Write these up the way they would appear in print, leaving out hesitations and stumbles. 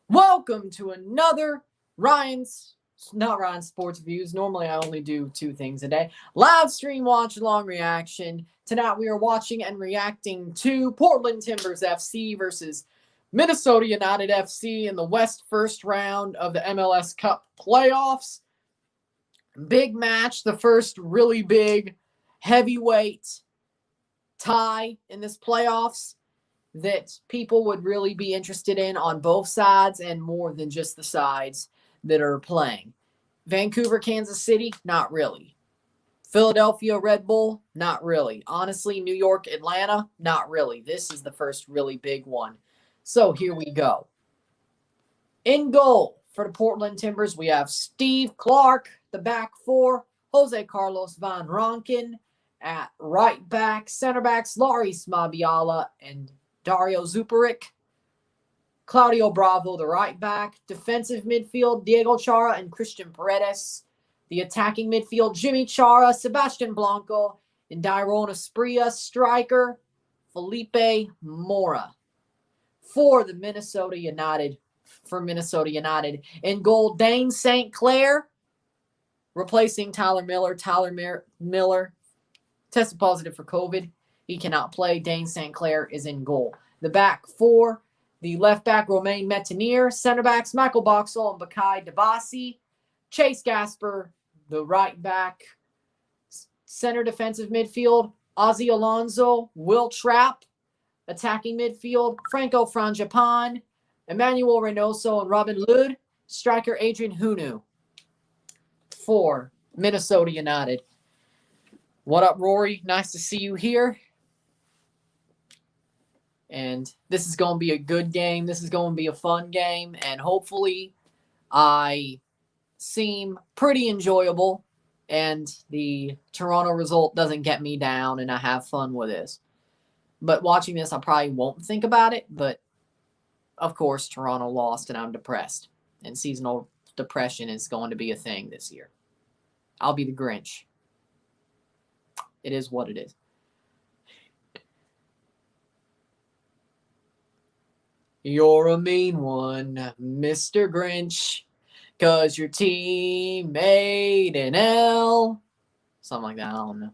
Welcome to another not Ryan's Sports Views. Normally I only do two things a day. Live stream watch along reaction. Tonight we are watching and reacting to Portland Timbers FC versus Minnesota United FC in the West first round of the MLS Cup playoffs. Big match, the first really big heavyweight tie in this playoffs that people would really be interested in on both sides and more than just the sides that are playing. Vancouver, Kansas City, not really. Philadelphia, Red Bull, not really. Honestly, New York, Atlanta, not really. This is the first really big one. So here we go. In goal for the Portland Timbers, we have Steve Clark, the back four, Jose Carlos Van Ronken at right back, center backs Laris Mabiala and Dario Zuparic, Claudio Bravo, the right back, defensive midfield, Diego Chara and Christian Paredes, the attacking midfield, Jimmy Chara, Sebastian Blanco, and Dairon Asprilla, striker, Felipe Mora. For Minnesota United, in goal, Dane St. Clair, replacing Tyler Miller. Miller tested positive for COVID. He cannot play. Dane St. Clair is in goal. The back four, the left back, Romain Metanier. Center backs, Michael Boxall and Bakai Dabasi. Chase Gasper, the right back. Center defensive midfield, Ozzy Alonso, Will Trapp. Attacking midfield, Franco Frangipan, Emmanuel Reynoso, and Robin Lod. Striker, Adrian Hunu. For Minnesota United. What up, Rory? Nice to see you here. And this is going to be a good game. This is going to be a fun game. And hopefully I seem pretty enjoyable and the Toronto result doesn't get me down and I have fun with this. But watching this, I probably won't think about it. But, of course, Toronto lost and I'm depressed. And seasonal depression is going to be a thing this year. I'll be the Grinch. It is what it is. You're a mean one, Mr. Grinch, 'cause your team made an L. Something like that, I don't know.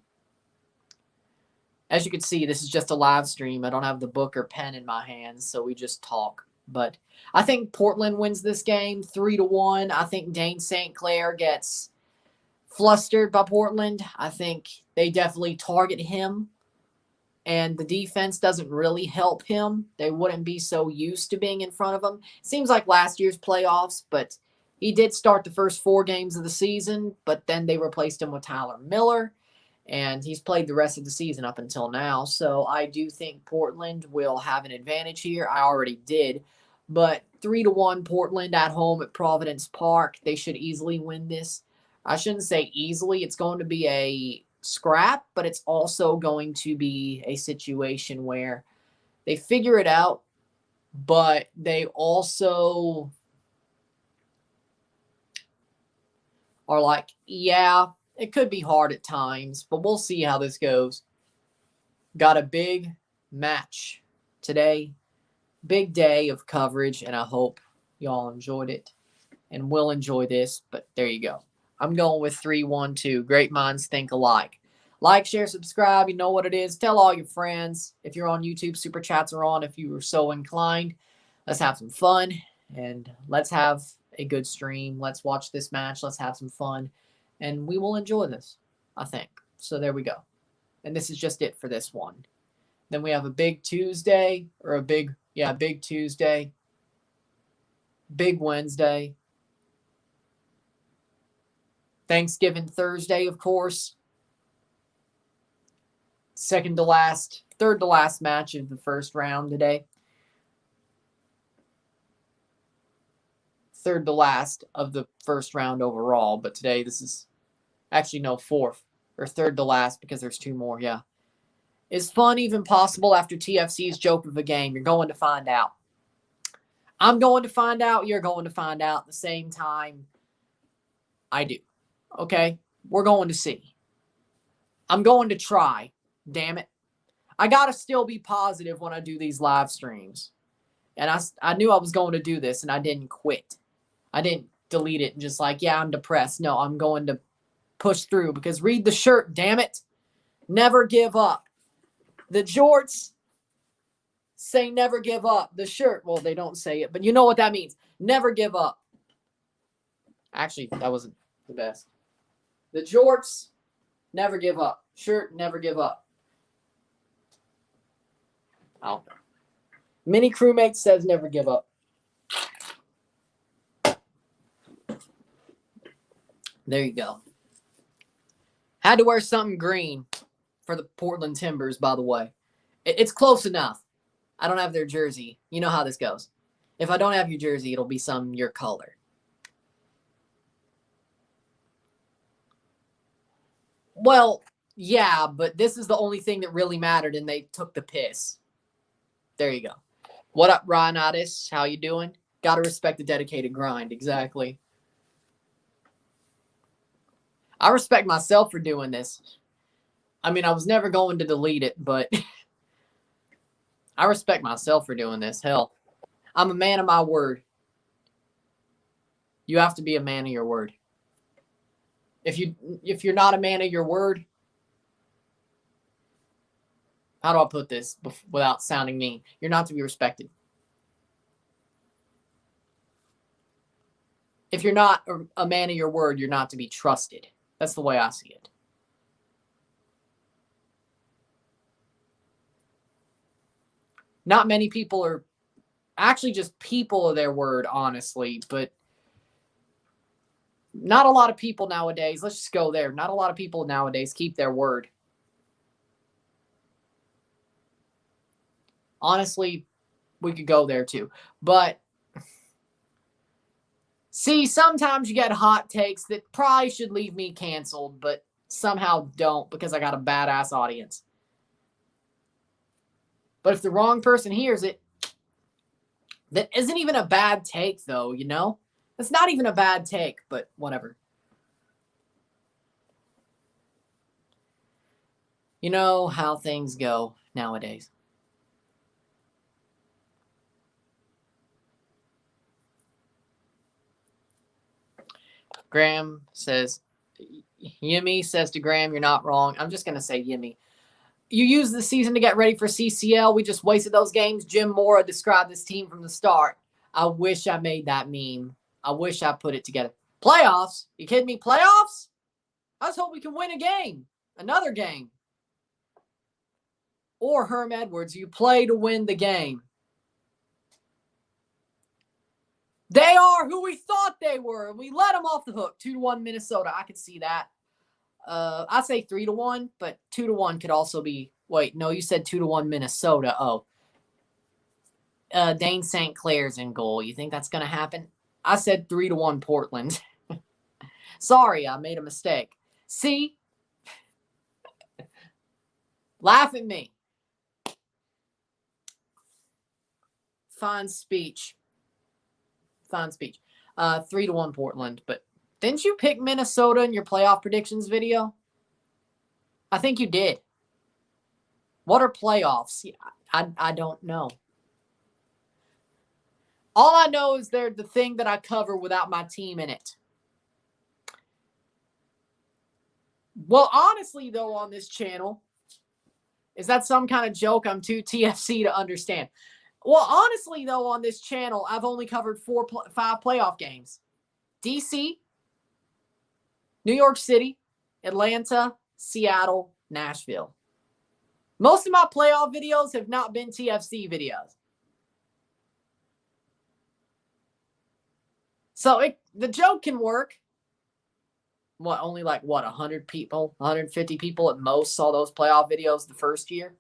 As you can see, this is just a live stream. I don't have the book or pen in my hands, so we just talk. But I think Portland wins this game 3-1. I think Dane St. Clair gets flustered by Portland. I think they definitely target him. And the defense doesn't really help him. They wouldn't be so used to being in front of him. Seems like last year's playoffs, but he did start the first 4 games of the season, but then they replaced him with Tyler Miller, and he's played the rest of the season up until now. So I do think Portland will have an advantage here. I already did. But 3-1 Portland at home at Providence Park. They should easily win this. I shouldn't say easily. It's going to be a scrap, but it's also going to be a situation where they figure it out, but they also are like, yeah, it could be hard at times, but we'll see how this goes. Got a big match today, big day of coverage, and I hope y'all enjoyed it and will enjoy this, but there you go. I'm going with 3-1-2. Great minds think alike. Like, share, subscribe. You know what it is. Tell all your friends. If you're on YouTube, Super Chats are on if you are so inclined. Let's have some fun, and let's have a good stream. Let's watch this match. Let's have some fun, and we will enjoy this, I think. So there we go. And this is just it for this one. Then we have a big Tuesday, or big Tuesday, big Wednesday, Thanksgiving Thursday, of course. Third to last match of the first round today. Third to last of the first round overall, but today this is actually fourth or third to last because there's 2 more, yeah. Is fun even possible after TFC's joke of a game? You're going to find out. I'm going to find out. You're going to find out at the same time I do. Okay? We're going to see. I'm going to try. Damn it. I got to still be positive when I do these live streams. And I knew I was going to do this, and I didn't quit. I didn't delete it and just like, yeah, I'm depressed. No, I'm going to push through because read the shirt, damn it. Never give up. The jorts say never give up. The shirt, well, they don't say it, but you know what that means. Never give up. Actually, that wasn't the best. The jorts, never give up. Shirt, never give up. Oh. Mini crewmate says never give up. There you go. Had to wear something green for the Portland Timbers, by the way. It's close enough. I don't have their jersey. You know how this goes. If I don't have your jersey, it'll be your color. Well, yeah, but this is the only thing that really mattered, and they took the piss. There you go. What up, Hernandez? How you doing? Gotta respect the dedicated grind. Exactly. I respect myself for doing this. I mean, I was never going to delete it, but I respect myself for doing this. Hell, I'm a man of my word. You have to be a man of your word. If you're not a man of your word, how do I put this without sounding mean? You're not to be respected. If you're not a man of your word, you're not to be trusted. That's the way I see it. Not many people are actually just people of their word, honestly, but not a lot of people nowadays. Let's just go there. Not a lot of people nowadays keep their word. Honestly, we could go there too. But see, sometimes you get hot takes that probably should leave me canceled, but somehow don't because I got a badass audience. But if the wrong person hears it, that isn't even a bad take, though, you know? It's not even a bad take, but whatever. You know how things go nowadays. Graham says, Yimmy says to Graham, you're not wrong. I'm just going to say Yimmy. You used the season to get ready for CCL. We just wasted those games. Jim Mora described this team from the start. I wish I made that meme. I wish I put it together. Playoffs? You kidding me? Playoffs? I just hope we can win a game. Another game. Or Herm Edwards, you play to win the game. They are who we thought they were. We let them off the hook. 2-1 Minnesota. I could see that. I say 3-1, but 2-1 could also be. Wait, no, you said 2-1 Minnesota. Oh, Dane St. Clair's in goal. You think that's gonna happen? I said 3-1 Portland. Sorry, I made a mistake. See, laugh at me. Fine speech. Fine speech. 3-1 Portland, but didn't you pick Minnesota in your playoff predictions video? I think you did. What are playoffs? I don't know. All I know is they're the thing that I cover without my team in it. Well, honestly, though, on this channel, is that some kind of joke? I'm too TFC to understand. Well, honestly, though, on this channel, I've only covered 5 playoff games. DC, New York City, Atlanta, Seattle, Nashville. Most of my playoff videos have not been TFC videos. So the joke can work. Only 100 people, 150 people at most saw those playoff videos the first year?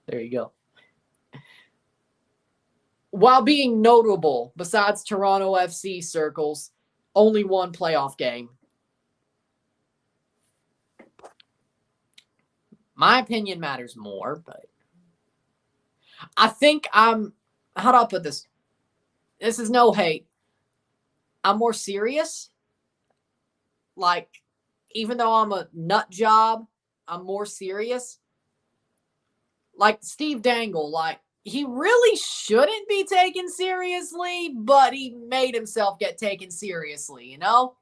There you go. While being notable, besides Toronto FC circles, only one playoff game. My opinion matters more, but I think how do I put this? This is no hate. I'm more serious. Even though I'm a nut job, I'm more serious. Like Steve Dangle, he really shouldn't be taken seriously, but he made himself get taken seriously, you know?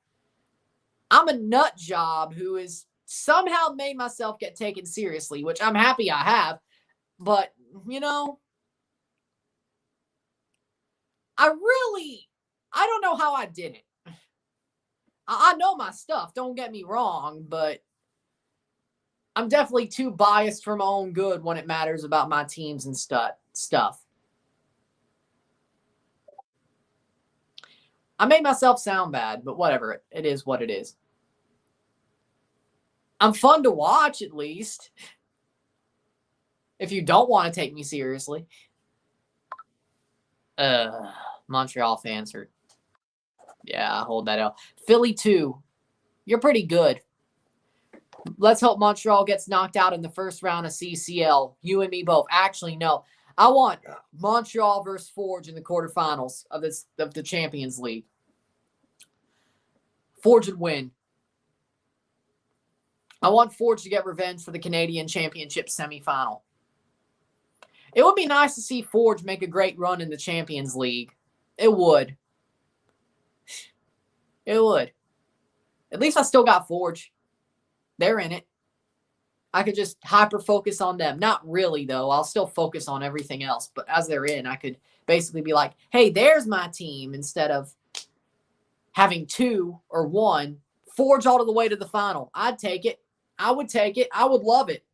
I'm a nut job who has somehow made myself get taken seriously, which I'm happy I have. But, you know, I don't know how I did it. I know my stuff, don't get me wrong, but I'm definitely too biased for my own good when it matters about my teams and stuff. I made myself sound bad, but whatever. It is what it is. I'm fun to watch, at least. If you don't want to take me seriously. Montreal fans are. Yeah, hold that out. Philly 2. You're pretty good. Let's hope Montreal gets knocked out in the first round of CCL. You and me both. Actually, no. I want Montreal versus Forge in the quarterfinals of the Champions League. Forge would win. I want Forge to get revenge for the Canadian Championship semifinal. It would be nice to see Forge make a great run in the Champions League. It would. It would. At least I still got Forge. They're in it. I could just hyper focus on them. Not really, though. I'll still focus on everything else. But as they're in, I could basically be like, hey, there's my team, instead of having 2 or 1. Forge all the way to the final. I'd take it. I would take it. I would love it.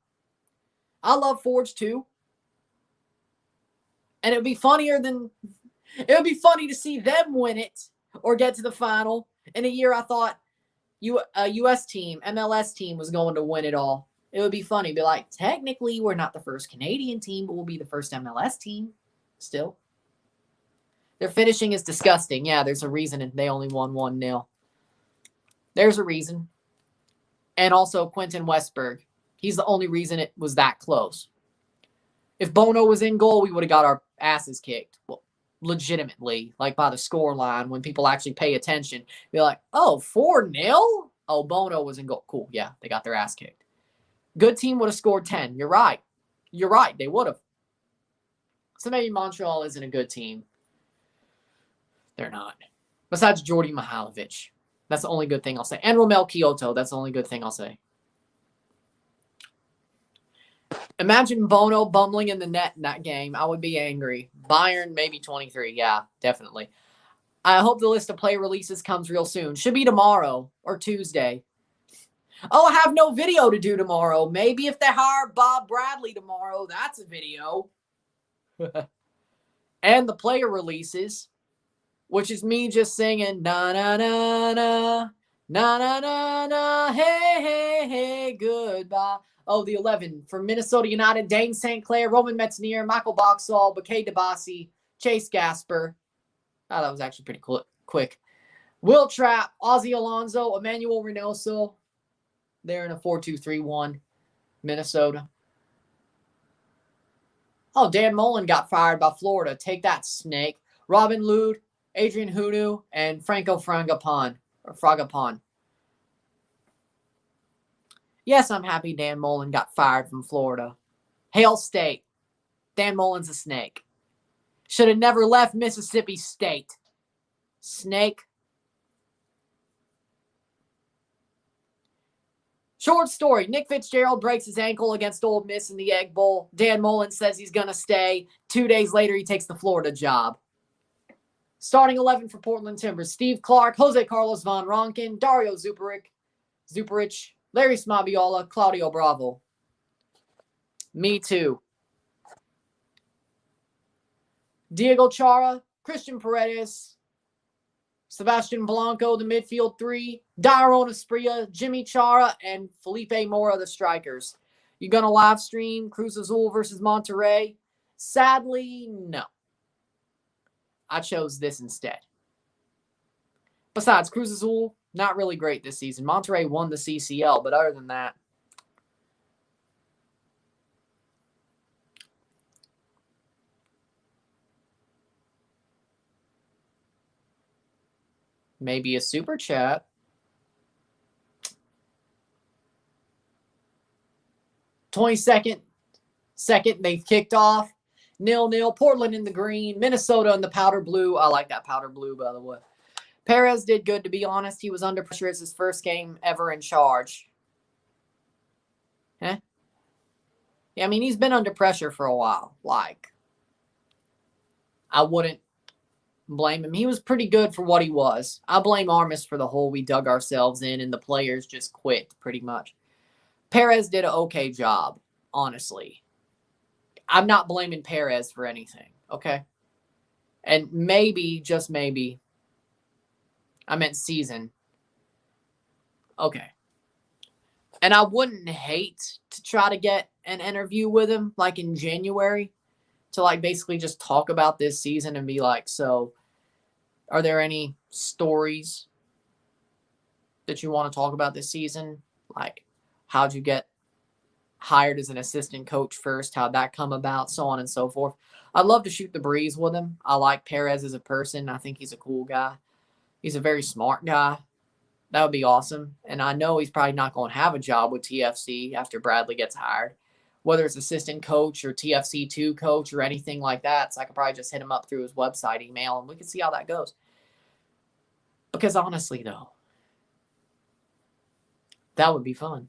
I love Forge too. And it would be funny to see them win it or get to the final in a year I thought a US team, MLS team was going to win it all. It would be funny. Be like, technically, we're not the first Canadian team, but we'll be the first MLS team still. Their finishing is disgusting. Yeah, there's a reason they only won 1-0. There's a reason. And also Quentin Westberg. He's the only reason it was that close. If Bono was in goal, we would have got our asses kicked. Well, legitimately, like by the score line, when people actually pay attention. Be like, oh, 4-0? Oh, Bono was in goal. Cool, yeah, they got their ass kicked. Good team would have scored 10. You're right. They would have. So maybe Montreal isn't a good team. They're not. Besides Jordy Mihailovic. That's the only good thing I'll say. And Romel Kyoto. That's the only good thing I'll say. Imagine Bono bumbling in the net in that game. I would be angry. Bayern, maybe 23. Yeah, definitely. I hope the list of play releases comes real soon. Should be tomorrow or Tuesday. Oh, I have no video to do tomorrow. Maybe if they hire Bob Bradley tomorrow, that's a video. And the player releases, which is me just singing na na na na na na na na hey hey hey goodbye. Oh, the 11 from Minnesota United: Dane St. Clair, Roman Metzner, Michael Boxall, Bakay Debasi, Chase Gasper. Oh, that was actually pretty quick. Will Trapp, Ozzy Alonso, Emmanuel Reynoso. They're in a 4-2-3-1, Minnesota. Oh, Dan Mullen got fired by Florida. Take that, snake. Robin Lod, Adrian Hunu, and Franco Fragapane. Yes, I'm happy Dan Mullen got fired from Florida. Hail State. Dan Mullen's a snake. Should have never left Mississippi State. Snake. Short story. Nick Fitzgerald breaks his ankle against Ole Miss in the Egg Bowl. Dan Mullen says he's going to stay. 2 days later, he takes the Florida job. Starting 11 for Portland Timbers: Steve Clark, Jose Carlos Von Ronken, Dario Zuperich, Larry Smabiola, Claudio Bravo. Me too. Diego Chara, Christian Paredes, Sebastian Blanco, the midfield 3, Dairon Asprilla, Jimmy Chara, and Felipe Mora, the strikers. You going to live stream Cruz Azul versus Monterrey? Sadly, no. I chose this instead. Besides, Cruz Azul, not really great this season. Monterrey won the CCL, but other than that, maybe a super chat. 22nd, they kicked off. 0-0. Portland in the green. Minnesota in the powder blue. I like that powder blue, by the way. Perez did good, to be honest. He was under pressure as his first game ever in charge. Yeah, I mean, he's been under pressure for a while. Like, I wouldn't blame him. He was pretty good for what he was. I blame Armas for the hole we dug ourselves in, and the players just quit, pretty much. Perez did an okay job, honestly. I'm not blaming Perez for anything, okay? And maybe, just maybe, I meant season. Okay. And I wouldn't hate to try to get an interview with him, like in January, to like basically just talk about this season and be like, so are there any stories that you want to talk about this season? Like, how'd you get hired as an assistant coach first? How'd that come about? So on and so forth. I'd love to shoot the breeze with him. I like Perez as a person. I think he's a cool guy. He's a very smart guy. That would be awesome. And I know he's probably not going to have a job with TFC after Bradley gets hired. Whether it's assistant coach or TFC2 coach or anything like that. So I could probably just hit him up through his website, email, and we can see how that goes. Because honestly, though, that would be fun.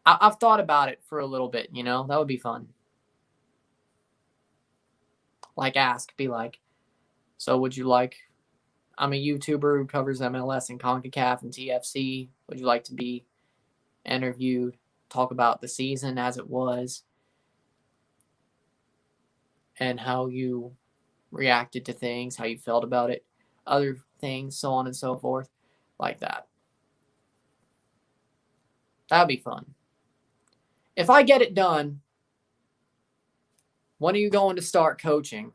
I've thought about it for a little bit, you know? That would be fun. Like, be like, so would you like, I'm a YouTuber who covers MLS and CONCACAF and TFC. Would you like to be interviewed, talk about the season as it was, and how you reacted to things, how you felt about it, other things, so on and so forth, like that. That would be fun. If I get it done, when are you going to start coaching?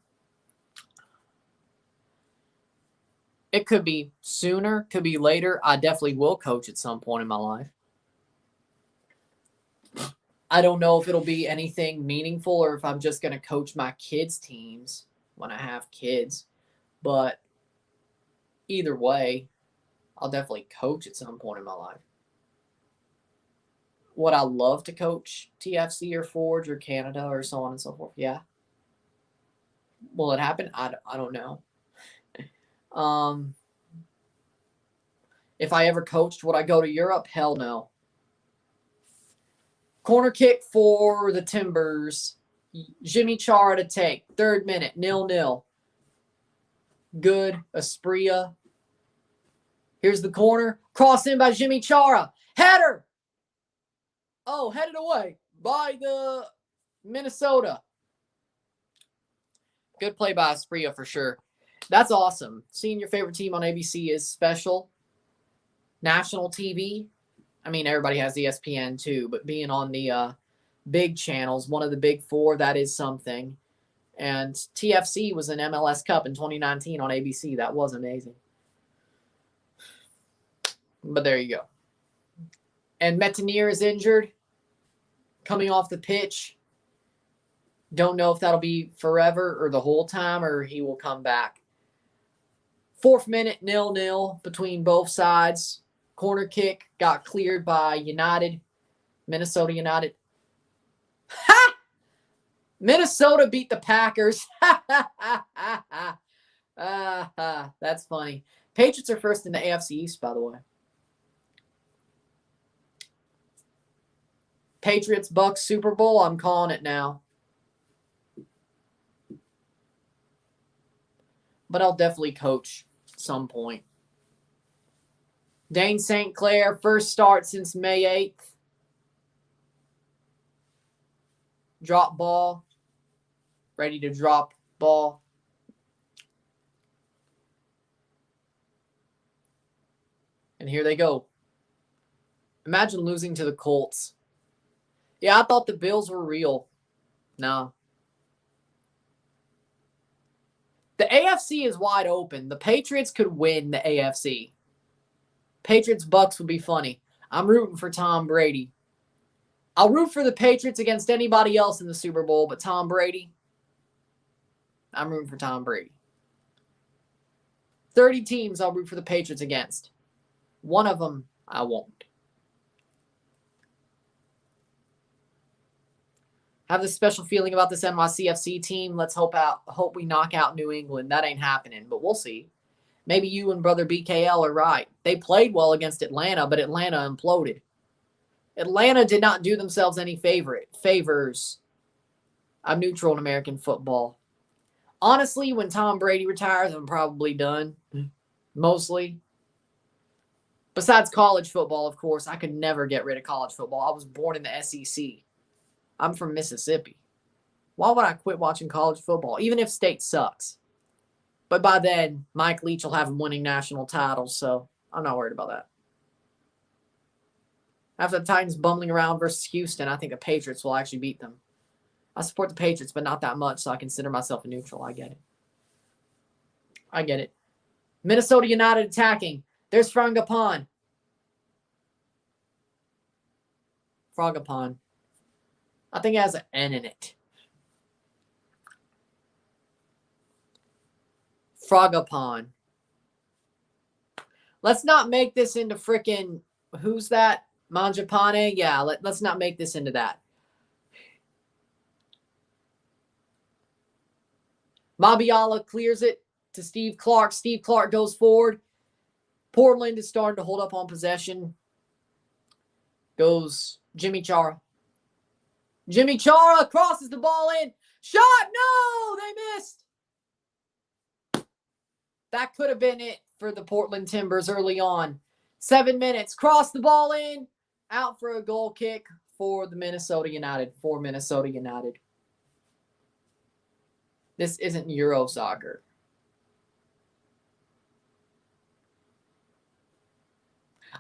It could be sooner, could be later. I definitely will coach at some point in my life. I don't know if it'll be anything meaningful or if I'm just going to coach my kids' teams when I have kids. But either way, I'll definitely coach at some point in my life. Would I love to coach TFC or Forge or Canada or so on and so forth? Yeah. Will it happen? I don't know. If I ever coached, would I go to Europe? Hell no. Corner kick for the Timbers. Jimmy Chara to take. 3rd minute, 0-0. Good. Aspria. Here's the corner. Cross in by Jimmy Chara. Header! Oh, headed away by the Minnesota. Good play by Aspria for sure. That's awesome. Seeing your favorite team on ABC is special. National TV. I mean, everybody has ESPN too, but being on the big channels, one of the big 4, that is something. And TFC was an MLS Cup in 2019 on ABC. That was amazing. But there you go. And Metanier is injured, coming off the pitch. Don't know if that'll be forever or the whole time or he will come back. 4th minute, 0-0 between both sides. Corner kick got cleared by United. Minnesota United. Ha! Minnesota beat the Packers. That's funny. Patriots are first in the AFC East, by the way. Patriots, Bucks, Super Bowl. I'm calling it now. But I'll definitely coach at some point. Dane St. Clair, first start since May 8th. Drop ball. Ready to drop ball. And here they go. Imagine losing to the Colts. Yeah, I thought the Bills were real. No. The AFC is wide open. The Patriots could win the AFC. Patriots Bucks would be funny. I'm rooting for Tom Brady. I'll root for the Patriots against anybody else in the Super Bowl, but Tom Brady, I'm rooting for Tom Brady. 30 teams I'll root for the Patriots against. One of them I won't. Have this special feeling about this NYCFC team. Let's hope we knock out New England. That ain't happening, but we'll see. Maybe you and brother BKL are right. They played well against Atlanta, but Atlanta imploded. Atlanta did not do themselves any favors. I'm neutral in American football. Honestly, when Tom Brady retires, I'm probably done. Mostly. Besides college football, of course, I could never get rid of college football. I was born in the SEC. I'm from Mississippi. Why would I quit watching college football, even if state sucks? But by then, Mike Leach will have him winning national titles, so I'm not worried about that. After the Titans bumbling around versus Houston, I think the Patriots will actually beat them. I support the Patriots, but not that much, so I consider myself a neutral. I get it. Minnesota United attacking. There's Frangipane. Frangipane. I think it has an N in it. Frangipane. Let's not make this into frickin' who's that? Mangiapane? Yeah, let's not make this into that. Mabiala clears it to Steve Clark. Steve Clark goes forward. Portland is starting to hold up on possession. Goes Jimmy Chara. Jimmy Chara crosses the ball in. Shot! No! They missed. That could have been it for the Portland Timbers early on. 7 minutes. Cross the ball in. Out for a goal kick for the Minnesota United. This isn't Euro soccer.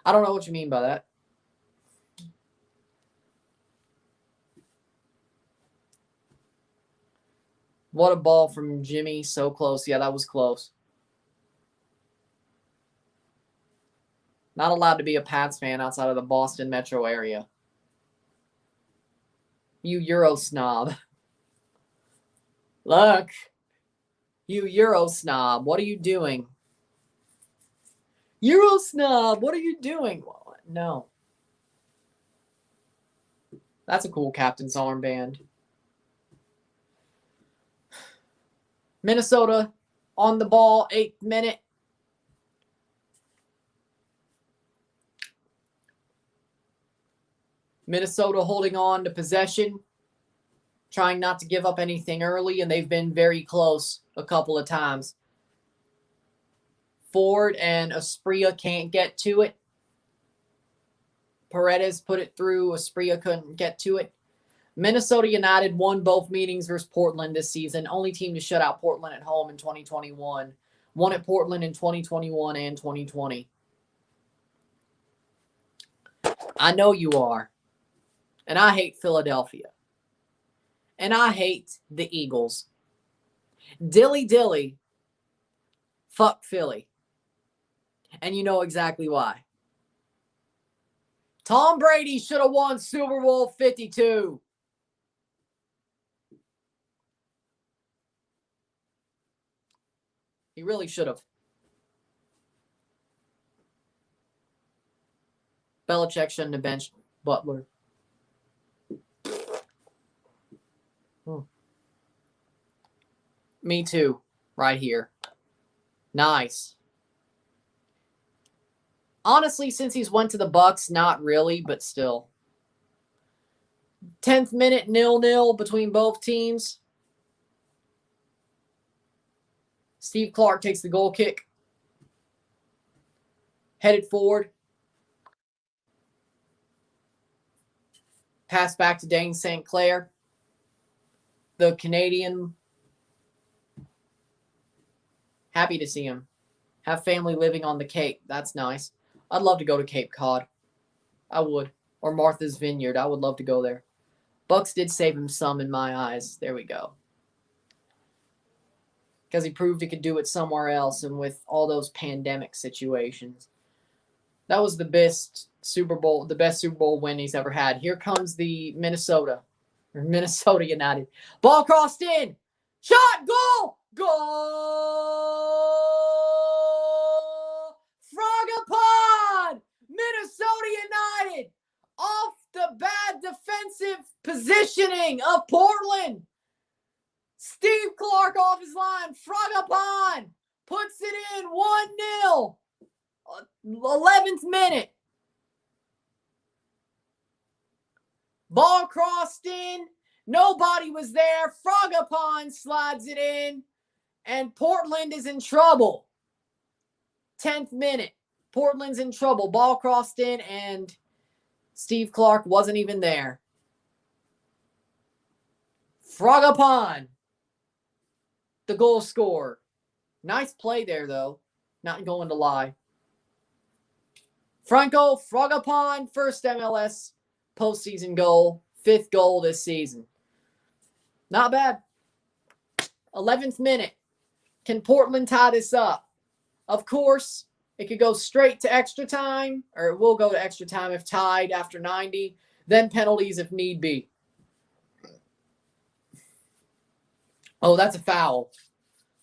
I don't know what you mean by that. What a ball from Jimmy. So close. Yeah, that was close. Not allowed to be a Pats fan outside of the Boston metro area. You Euro snob. Look. You Euro snob. What are you doing? Euro snob. What are you doing? Well, no. That's a cool captain's armband. Minnesota on the ball. 8th minute. Minnesota holding on to possession, trying not to give up anything early, and they've been very close a couple of times. Ford and Asprilla can't get to it. Paredes put it through. Asprilla couldn't get to it. Minnesota United won both meetings versus Portland this season. Only team to shut out Portland at home in 2021. Won at Portland in 2021 and 2020. I know you are. And I hate Philadelphia. And I hate the Eagles. Dilly. Fuck Philly. And you know exactly why. Tom Brady should have won Super Bowl 52. He really should have. Belichick shouldn't have benched Butler. Me too. Right here. Nice. Honestly, since he's went to the Bucks, not really, but still. 10th minute, 0-0 between both teams. Steve Clark takes the goal kick. Headed forward. Pass back to Dane St. Clair. The Canadian. Happy to see him. Have family living on the Cape. That's nice. I'd love to go to Cape Cod. I would. Or Martha's Vineyard. I would love to go there. Bucks did save him some in my eyes. There we go. Because he proved he could do it somewhere else, and with all those pandemic situations. That was the best Super Bowl win he's ever had. Here comes the Minnesota United. Ball crossed in. Shot, goal! Goal! Frangipane! Minnesota United! Off the bad defensive Positioning of Portland. Steve Clark off his line. Frogapon puts it in 1-0. 11th minute. Ball crossed in. Nobody was there. Frogapon slides it in. And Portland is in trouble. 10th minute. Portland's in trouble. Ball crossed in and Steve Clark wasn't even there. Frogapon, the goal scorer. Nice play there, though. Not going to lie. Franco Frogapon, first MLS postseason goal. 5th goal this season. Not bad. 11th minute. Can Portland tie this up? Of course, it could go straight to extra time, or it will go to extra time if tied after 90. Then penalties if need be. Oh, that's a foul.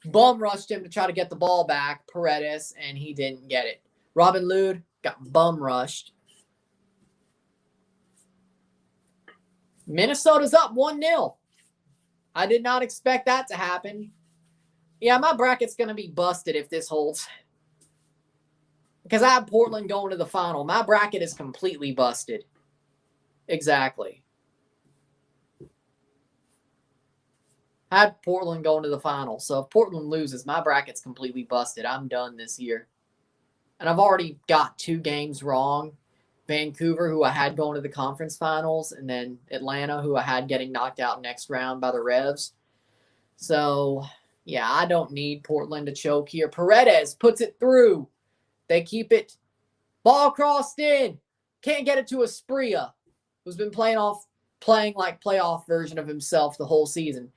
Bum rushed him to try to get the ball back, Paredes, and he didn't get it. Robin Lod got bum rushed. Minnesota's up 1-0. I did not expect that to happen. Yeah, my bracket's going to be busted if this holds. Because I have Portland going to the final. My bracket is completely busted. Exactly. I had Portland going to the final. So if Portland loses, my bracket's completely busted. I'm done this year. And I've already got 2 games wrong. Vancouver, who I had going to the conference finals, and then Atlanta, who I had getting knocked out next round by the Revs. So, yeah, I don't need Portland to choke here. Paredes puts it through. They keep it. Ball crossed in. Can't get it to Asprilla, who's been playing like playoff version of himself the whole season.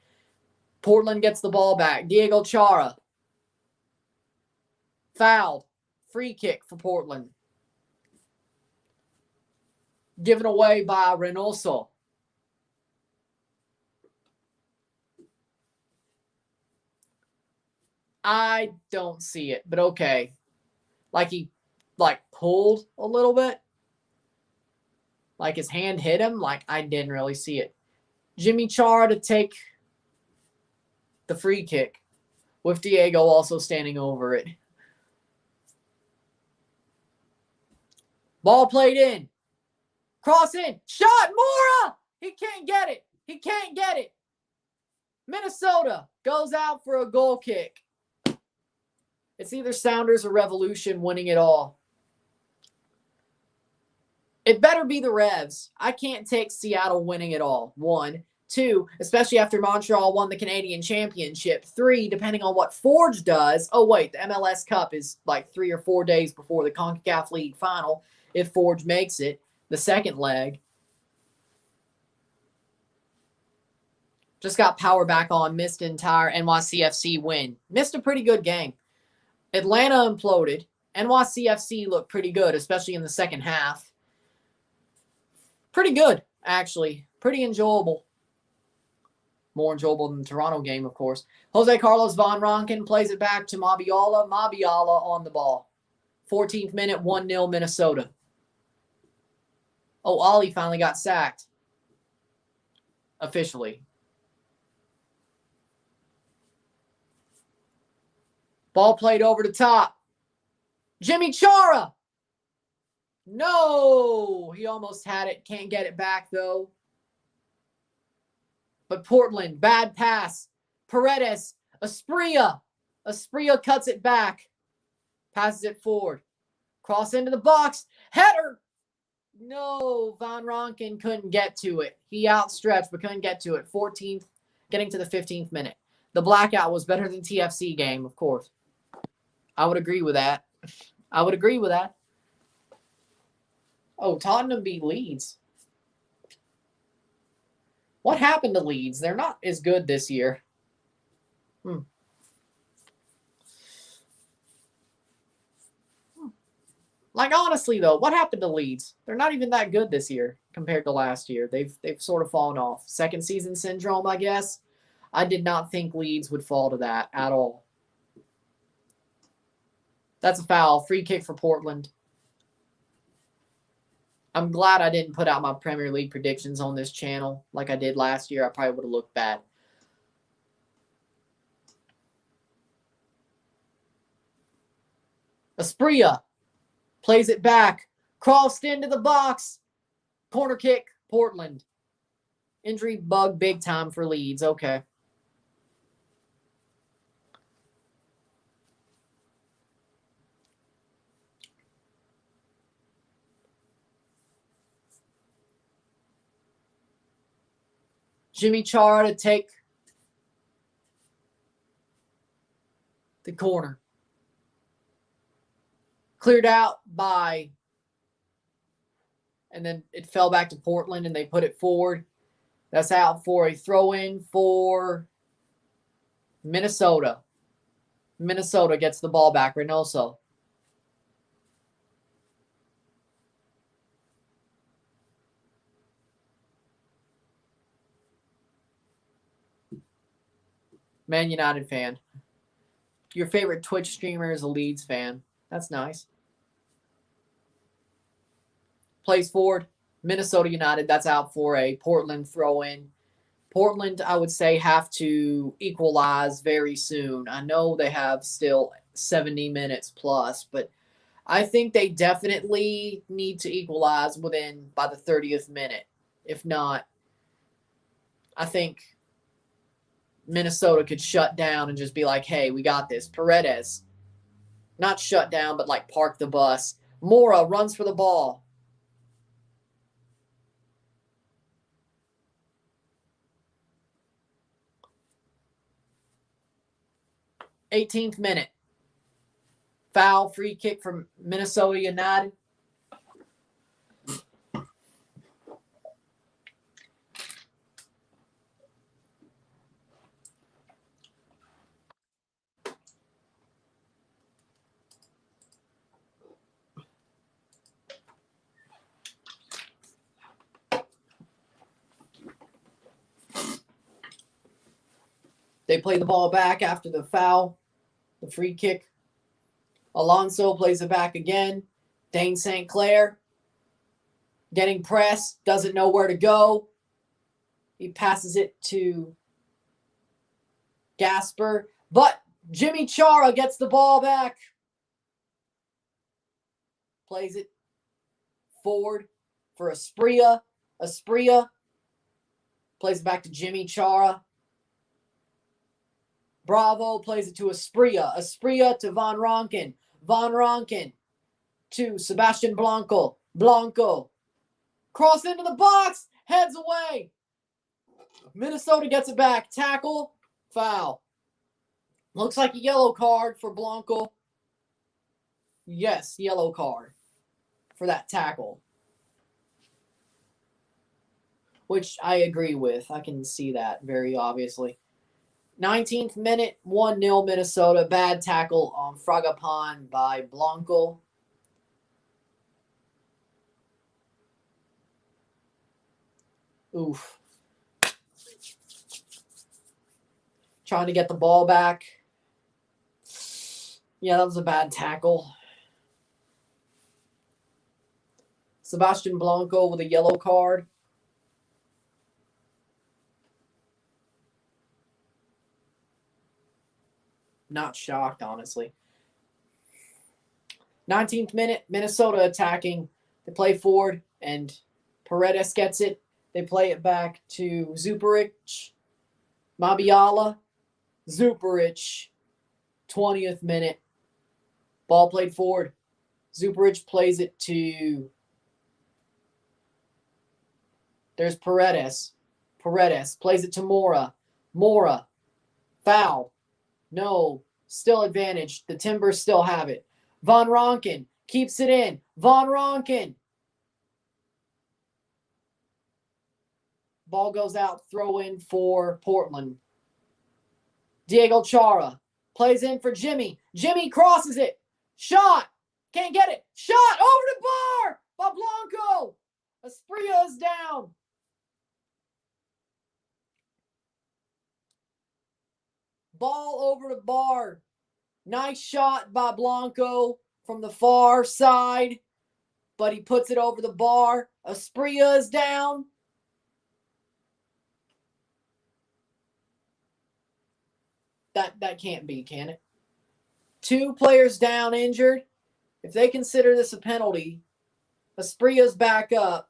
Portland gets the ball back. Diego Chara. Fouled. Free kick for Portland. Given away by Reynoso. I don't see it, but okay. Like he pulled a little bit. Like his hand hit him. Like I didn't really see it. Jimmy Chara to take the free kick with Diego also standing over it. Ball played in. Cross in. Shot. Mora! He can't get it. He can't get it. Minnesota goes out for a goal kick. It's either Sounders or Revolution winning it all. It better be the Revs. I can't take Seattle winning it all. 1. 2, especially after Montreal won the Canadian Championship. 3, depending on what Forge does. Oh, wait, the MLS Cup is like 3 or 4 days before the CONCACAF League final if Forge makes it. The second leg. Just got power back on. Missed entire NYCFC win. Missed a pretty good game. Atlanta imploded. NYCFC looked pretty good, especially in the second half. Pretty good, actually. Pretty enjoyable. More enjoyable than the Toronto game, of course. Jose Carlos Von Ronken plays it back to Mabiala. Mabiala on the ball. 14th minute, 1-0 Minnesota. Oh, Ollie finally got sacked. Officially. Ball played over the top. Jimmy Chara. No. He almost had it. Can't get it back, though. But Portland, bad pass. Paredes. Asprilla. Asprilla cuts it back. Passes it forward. Cross into the box. Header. No, Von Ronken couldn't get to it. He outstretched but couldn't get to it. 14th, getting to the 15th minute. The blackout was better than TFC game, of course. I would agree with that. I would agree with that. Oh, Tottenham beat Leeds. What happened to Leeds? They're not as good this year. Like, honestly, though, what happened to Leeds? They're not even that good this year compared to last year. They've sort of fallen off. Second season syndrome, I guess. I did not think Leeds would fall to that at all. That's a foul. Free kick for Portland. I'm glad I didn't put out my Premier League predictions on this channel like I did last year. I probably would have looked bad. Asprilla plays it back. Crossed into the box. Corner kick, Portland. Injury bug big time for Leeds. Okay. Jimmy Chara to take the corner. Cleared out by, and then it fell back to Portland and they put it forward. That's out for a throw-in for Minnesota. Minnesota gets the ball back. Reynoso. Man United fan. Your favorite Twitch streamer is a Leeds fan. That's nice. Plays forward. Minnesota United. That's out for a Portland throw-in. Portland, I would say, have to equalize very soon. I know they have still 70 minutes plus, but I think they definitely need to equalize by the 30th minute. If not, I think Minnesota could shut down and just be like, hey, we got this. Paredes, not shut down, but like park the bus. Mora runs for the ball. '18th minute. Foul, free kick from Minnesota United. They play the ball back after the foul, the free kick. Alonso plays it back again. Dane St. Clair getting pressed, doesn't know where to go. He passes it to Gasper, but Jimmy Chara gets the ball back. Plays it forward for Asprilla. Asprilla plays it back to Jimmy Chara. Bravo plays it to Asprilla. Asprilla to Van Ronken. Van Ronken to Sebastian Blanco. Blanco. Cross into the box. Heads away. Minnesota gets it back. Tackle. Foul. Looks like a yellow card for Blanco. Yes, yellow card for that tackle. Which I agree with. I can see that very obviously. 19th minute, 1-0 Minnesota. Bad tackle on Fragapan by Blanco. Oof. Trying to get the ball back. Yeah, that was a bad tackle. Sebastian Blanco with a yellow card. Not shocked, honestly. 19th minute, Minnesota attacking. They play forward, and Paredes gets it. They play it back to Zuparic. Mabiala. Zuparic. 20th minute. Ball played forward. Zuparic plays it to... There's Paredes. Paredes plays it to Mora. Mora. Foul. No. Still advantage. The Timbers still have it. Van Ronken keeps it in. Van Ronken. Ball goes out. Throw in for Portland. Diego Chara plays in for Jimmy. Jimmy crosses it. Shot. Can't get it. Shot over the bar by Blanco. Asprilla is down. Ball over the bar. Nice shot by Blanco from the far side. but he puts it over the bar. Asprilla is down. That can't be, can it? 2 players down, injured. If they consider this a penalty, Asprilla's back up.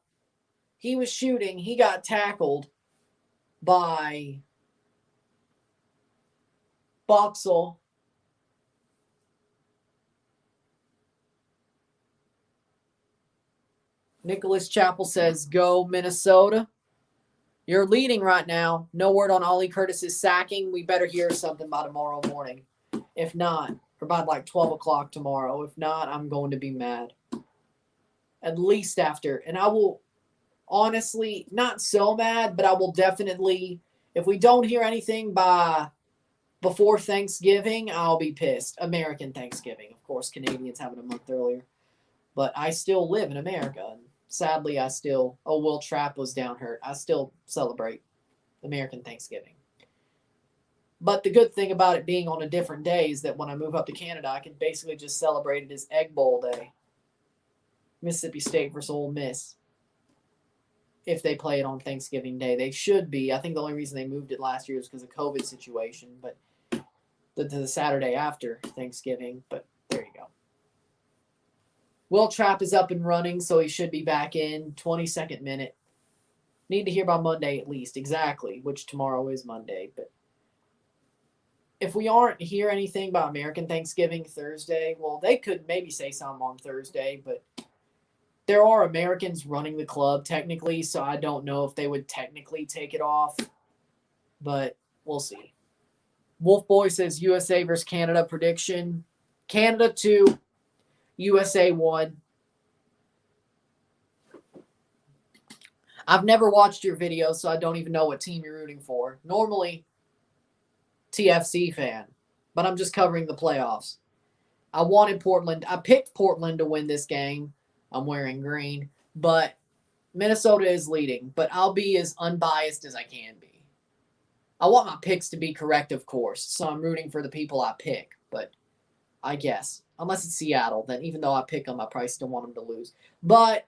He was shooting. He got tackled by Boxall. Nicholas Chappell says, go Minnesota. You're leading right now. No word on Ollie Curtis's sacking. We better hear something by tomorrow morning. If not, or by like 12 o'clock tomorrow. If not, I'm going to be mad. At least after. And I will honestly, not so mad, but I will definitely, if we don't hear anything by before Thanksgiving, I'll be pissed. American Thanksgiving. Of course, Canadians have it a month earlier. But I still live in America. And sadly, Will Trapp was down hurt. I still celebrate American Thanksgiving. But the good thing about it being on a different day is that when I move up to Canada, I can basically just celebrate it as Egg Bowl Day. Mississippi State versus Ole Miss. If they play it on Thanksgiving Day. They should be. I think the only reason they moved it last year was because of COVID situation. But the Saturday after Thanksgiving. But there you go. Will Trapp is up and running, so he should be back in. 22nd minute. Need to hear by Monday at least. Exactly, which tomorrow is Monday. But if we aren't hear anything about American Thanksgiving Thursday, well, they could maybe say something on Thursday, but there are Americans running the club technically, so I don't know if they would technically take it off, but we'll see. Wolf Boy says USA versus Canada prediction. Canada 2, USA 1. I've never watched your video, so I don't even know what team you're rooting for. Normally, TFC fan, but I'm just covering the playoffs. I wanted Portland. I picked Portland to win this game. I'm wearing green, but Minnesota is leading, but I'll be as unbiased as I can be. I want my picks to be correct, of course, so I'm rooting for the people I pick, but I guess. Unless it's Seattle, then even though I pick them, I probably still want them to lose. But,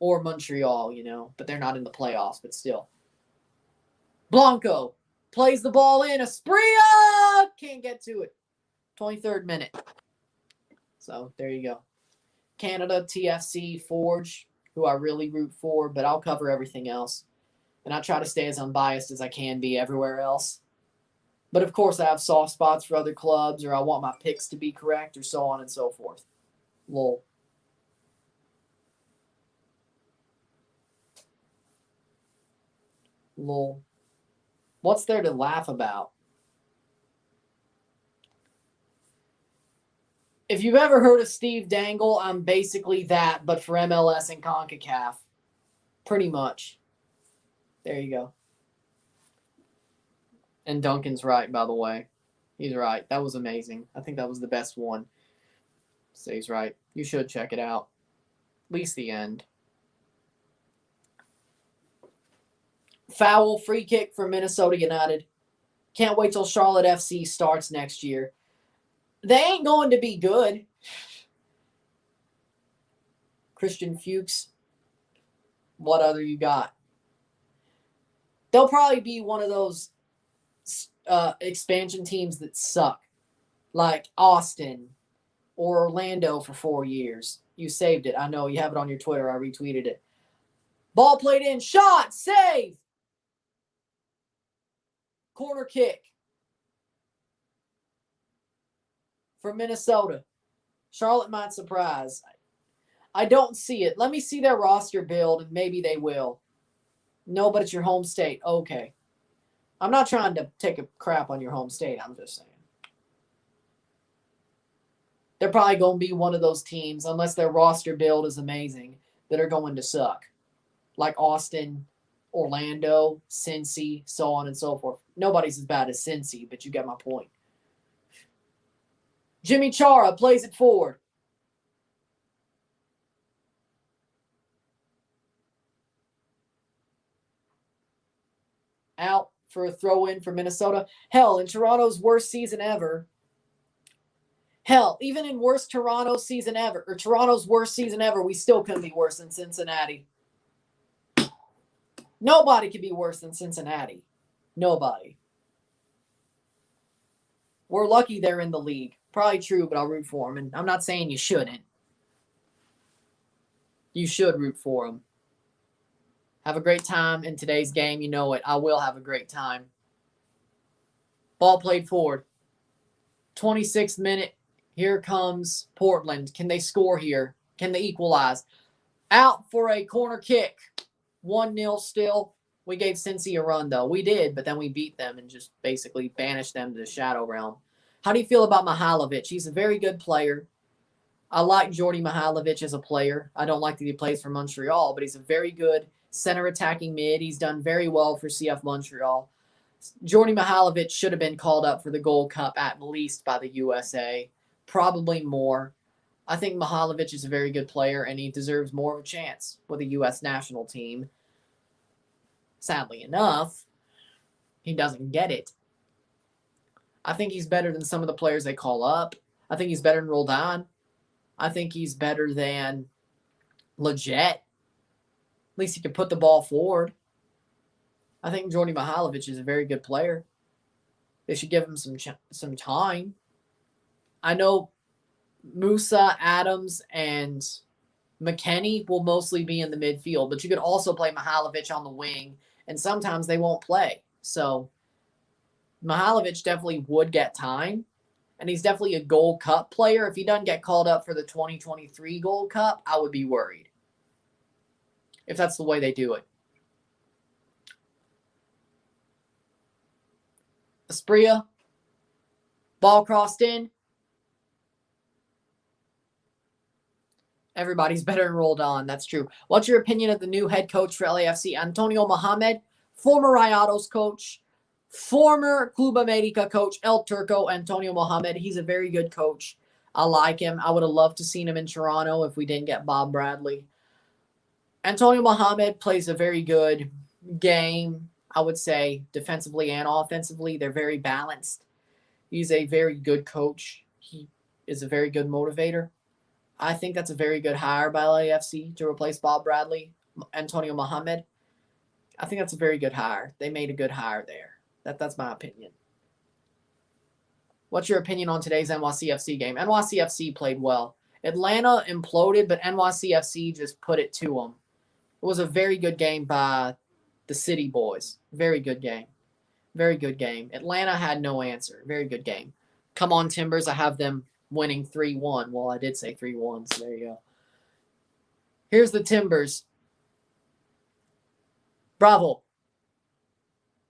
or Montreal, but they're not in the playoffs, but still. Blanco plays the ball in. Asprilla can't get to it. 23rd minute. So there you go. Canada, TFC, Forge, who I really root for, but I'll cover everything else. And I try to stay as unbiased as I can be everywhere else. But of course, I have soft spots for other clubs, or I want my picks to be correct, or so on and so forth. Lol. Lol. What's there to laugh about? If you've ever heard of Steve Dangle, I'm basically that, but for MLS and CONCACAF. Pretty much. There you go. And Duncan's right, by the way. He's right. That was amazing. I think that was the best one. So he's right. You should check it out. At least the end. Foul free kick for Minnesota United. Can't wait till Charlotte FC starts next year. They ain't going to be good. Christian Fuchs. What other you got? They'll probably be one of those expansion teams that suck. Like Austin or Orlando for 4 years. You saved it. I know. You have it on your Twitter. I retweeted it. Ball played in. Shot. Save. Corner kick. For Minnesota. Charlotte might surprise. I don't see it. Let me see their roster build, and maybe they will. No, but it's your home state. Okay. I'm not trying to take a crap on your home state. I'm just saying. They're probably going to be one of those teams, unless their roster build is amazing, that are going to suck. Like Austin, Orlando, Cincy, so on and so forth. Nobody's as bad as Cincy, but you get my point. Jimmy Chara plays it forward. Out for a throw-in for Minnesota. Hell, in Toronto's worst season ever, Hell, even in worst Toronto season ever, or Toronto's worst season ever, we still couldn't be worse than Cincinnati. Nobody could be worse than Cincinnati. Nobody. We're lucky they're in the league. Probably true, but I'll root for them. And I'm not saying you shouldn't. You should root for them. Have a great time in today's game. You know it. I will have a great time. Ball played forward. 26th minute. Here comes Portland. Can they score here? Can they equalize? Out for a corner kick. 1-0 still. We gave Cincy a run, though. We did, but then we beat them and just basically banished them to the shadow realm. How do you feel about Mihailovic? He's a very good player. I like Jordy Mihailovic as a player. I don't like that he plays for Montreal, but he's a very good center attacking mid. He's done very well for CF Montreal. Jordy Mihailovic should have been called up for the Gold Cup at least by the USA. Probably more. I think Mihailovic is a very good player, and he deserves more of a chance with the U.S. national team. Sadly enough, he doesn't get it. I think he's better than some of the players they call up. I think he's better than Roldan. I think he's better than Leggett. At least he can put the ball forward. I think Jordy Mihailovic is a very good player. They should give him some time. I know Musa, Adams, and McKennie will mostly be in the midfield, but you could also play Mihailovic on the wing, and sometimes they won't play. So Mihailovic definitely would get time, and he's definitely a Gold Cup player. If he doesn't get called up for the 2023 Gold Cup, I would be worried if that's the way they do it. Asprilla, ball crossed in. Everybody's better than Roldan. That's true. What's your opinion of the new head coach for LAFC, Antonio Mohamed, former Rayados coach, former Club America coach, El Turco, Antonio Mohamed? He's a very good coach. I like him. I would have loved to seen him in Toronto if we didn't get Bob Bradley. Antonio Mohamed plays a very good game, I would say, defensively and offensively. They're very balanced. He's a very good coach. He is a very good motivator. I think that's a very good hire by LAFC to replace Bob Bradley, Antonio Mohamed. I think that's a very good hire. They made a good hire there. That's my opinion. What's your opinion on today's NYCFC game? NYCFC played well. Atlanta imploded, but NYCFC just put it to them. It was a very good game by the City Boys. Very good game. Very good game. Atlanta had no answer. Very good game. Come on, Timbers. I have them winning 3-1. Well, I did say 3-1, so there you go. Here's the Timbers. Bravo.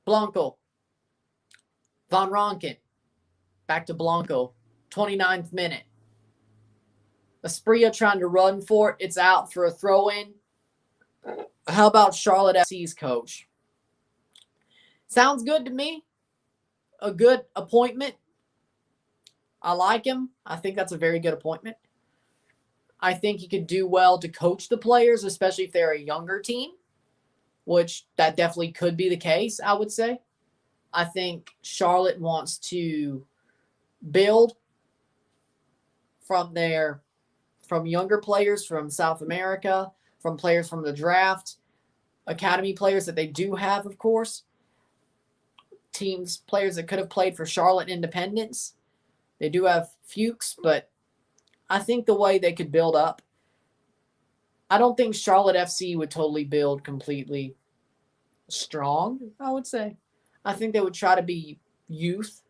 Blanco. Van Ronken. Back to Blanco. 29th minute. Asprilla trying to run for it. It's out for a throw-in. How about Charlotte FC's coach? Sounds good to me. A good appointment. I like him. I think that's a very good appointment. I think he could do well to coach the players, especially if they're a younger team, which that definitely could be the case, I would say. I think Charlotte wants to build from younger players from South America, from players from the draft, academy players that they do have, of course. Players that could have played for Charlotte Independence. They do have Fuchs, but I think the way they could build up, I don't think Charlotte FC would totally build completely strong, I would say. I think they would try to be youth-led.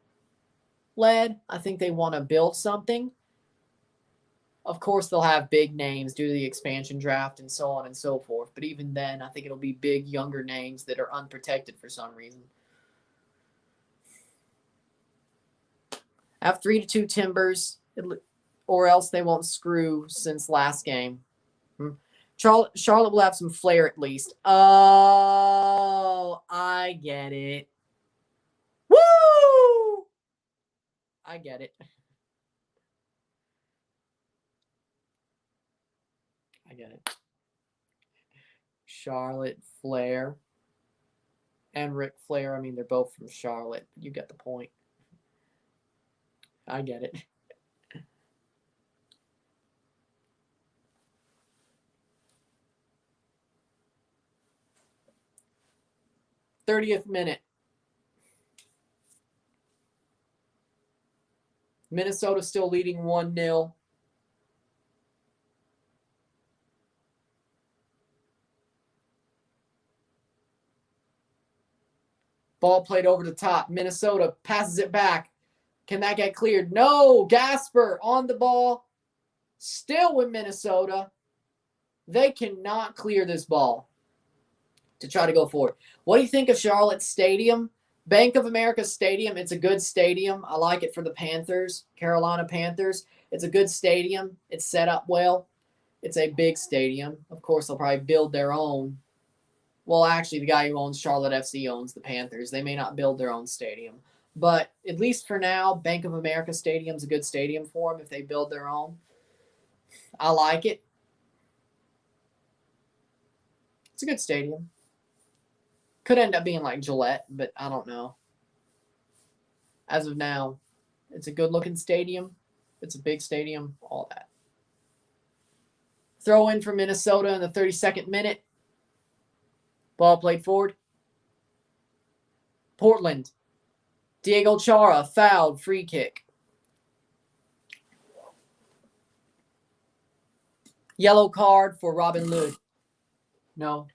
I think they want to build something. Of course, they'll have big names due to the expansion draft and so on and so forth. But even then, I think it'll be big, younger names that are unprotected for some reason. I have 3-2 Timbers, or else they won't screw since last game. Charlotte will have some flair at least. Oh, I get it. Woo! I get it. I get it. Charlotte Flair and Ric Flair. I mean, they're both from Charlotte. You get the point. I get it. 30th minute. Minnesota still leading 1-0. Ball played over the top. Minnesota passes it back. Can that get cleared? No. Gasper on the ball. Still with Minnesota. They cannot clear this ball to try to go forward. What do you think of Charlotte's stadium? Bank of America Stadium. It's a good stadium. I like it for the Panthers, Carolina Panthers. It's a good stadium. It's set up well. It's a big stadium. Of course, they'll probably build their own. Well, actually, the guy who owns Charlotte FC owns the Panthers. They may not build their own stadium. But at least for now, Bank of America Stadium's a good stadium for them if they build their own. I like it. It's a good stadium. Could end up being like Gillette, but I don't know. As of now, it's a good-looking stadium. It's a big stadium, all that. Throw in for Minnesota in the 32nd minute. Ball played forward. Portland. Diego Chara fouled, free kick. Yellow card for Robin Lod. No.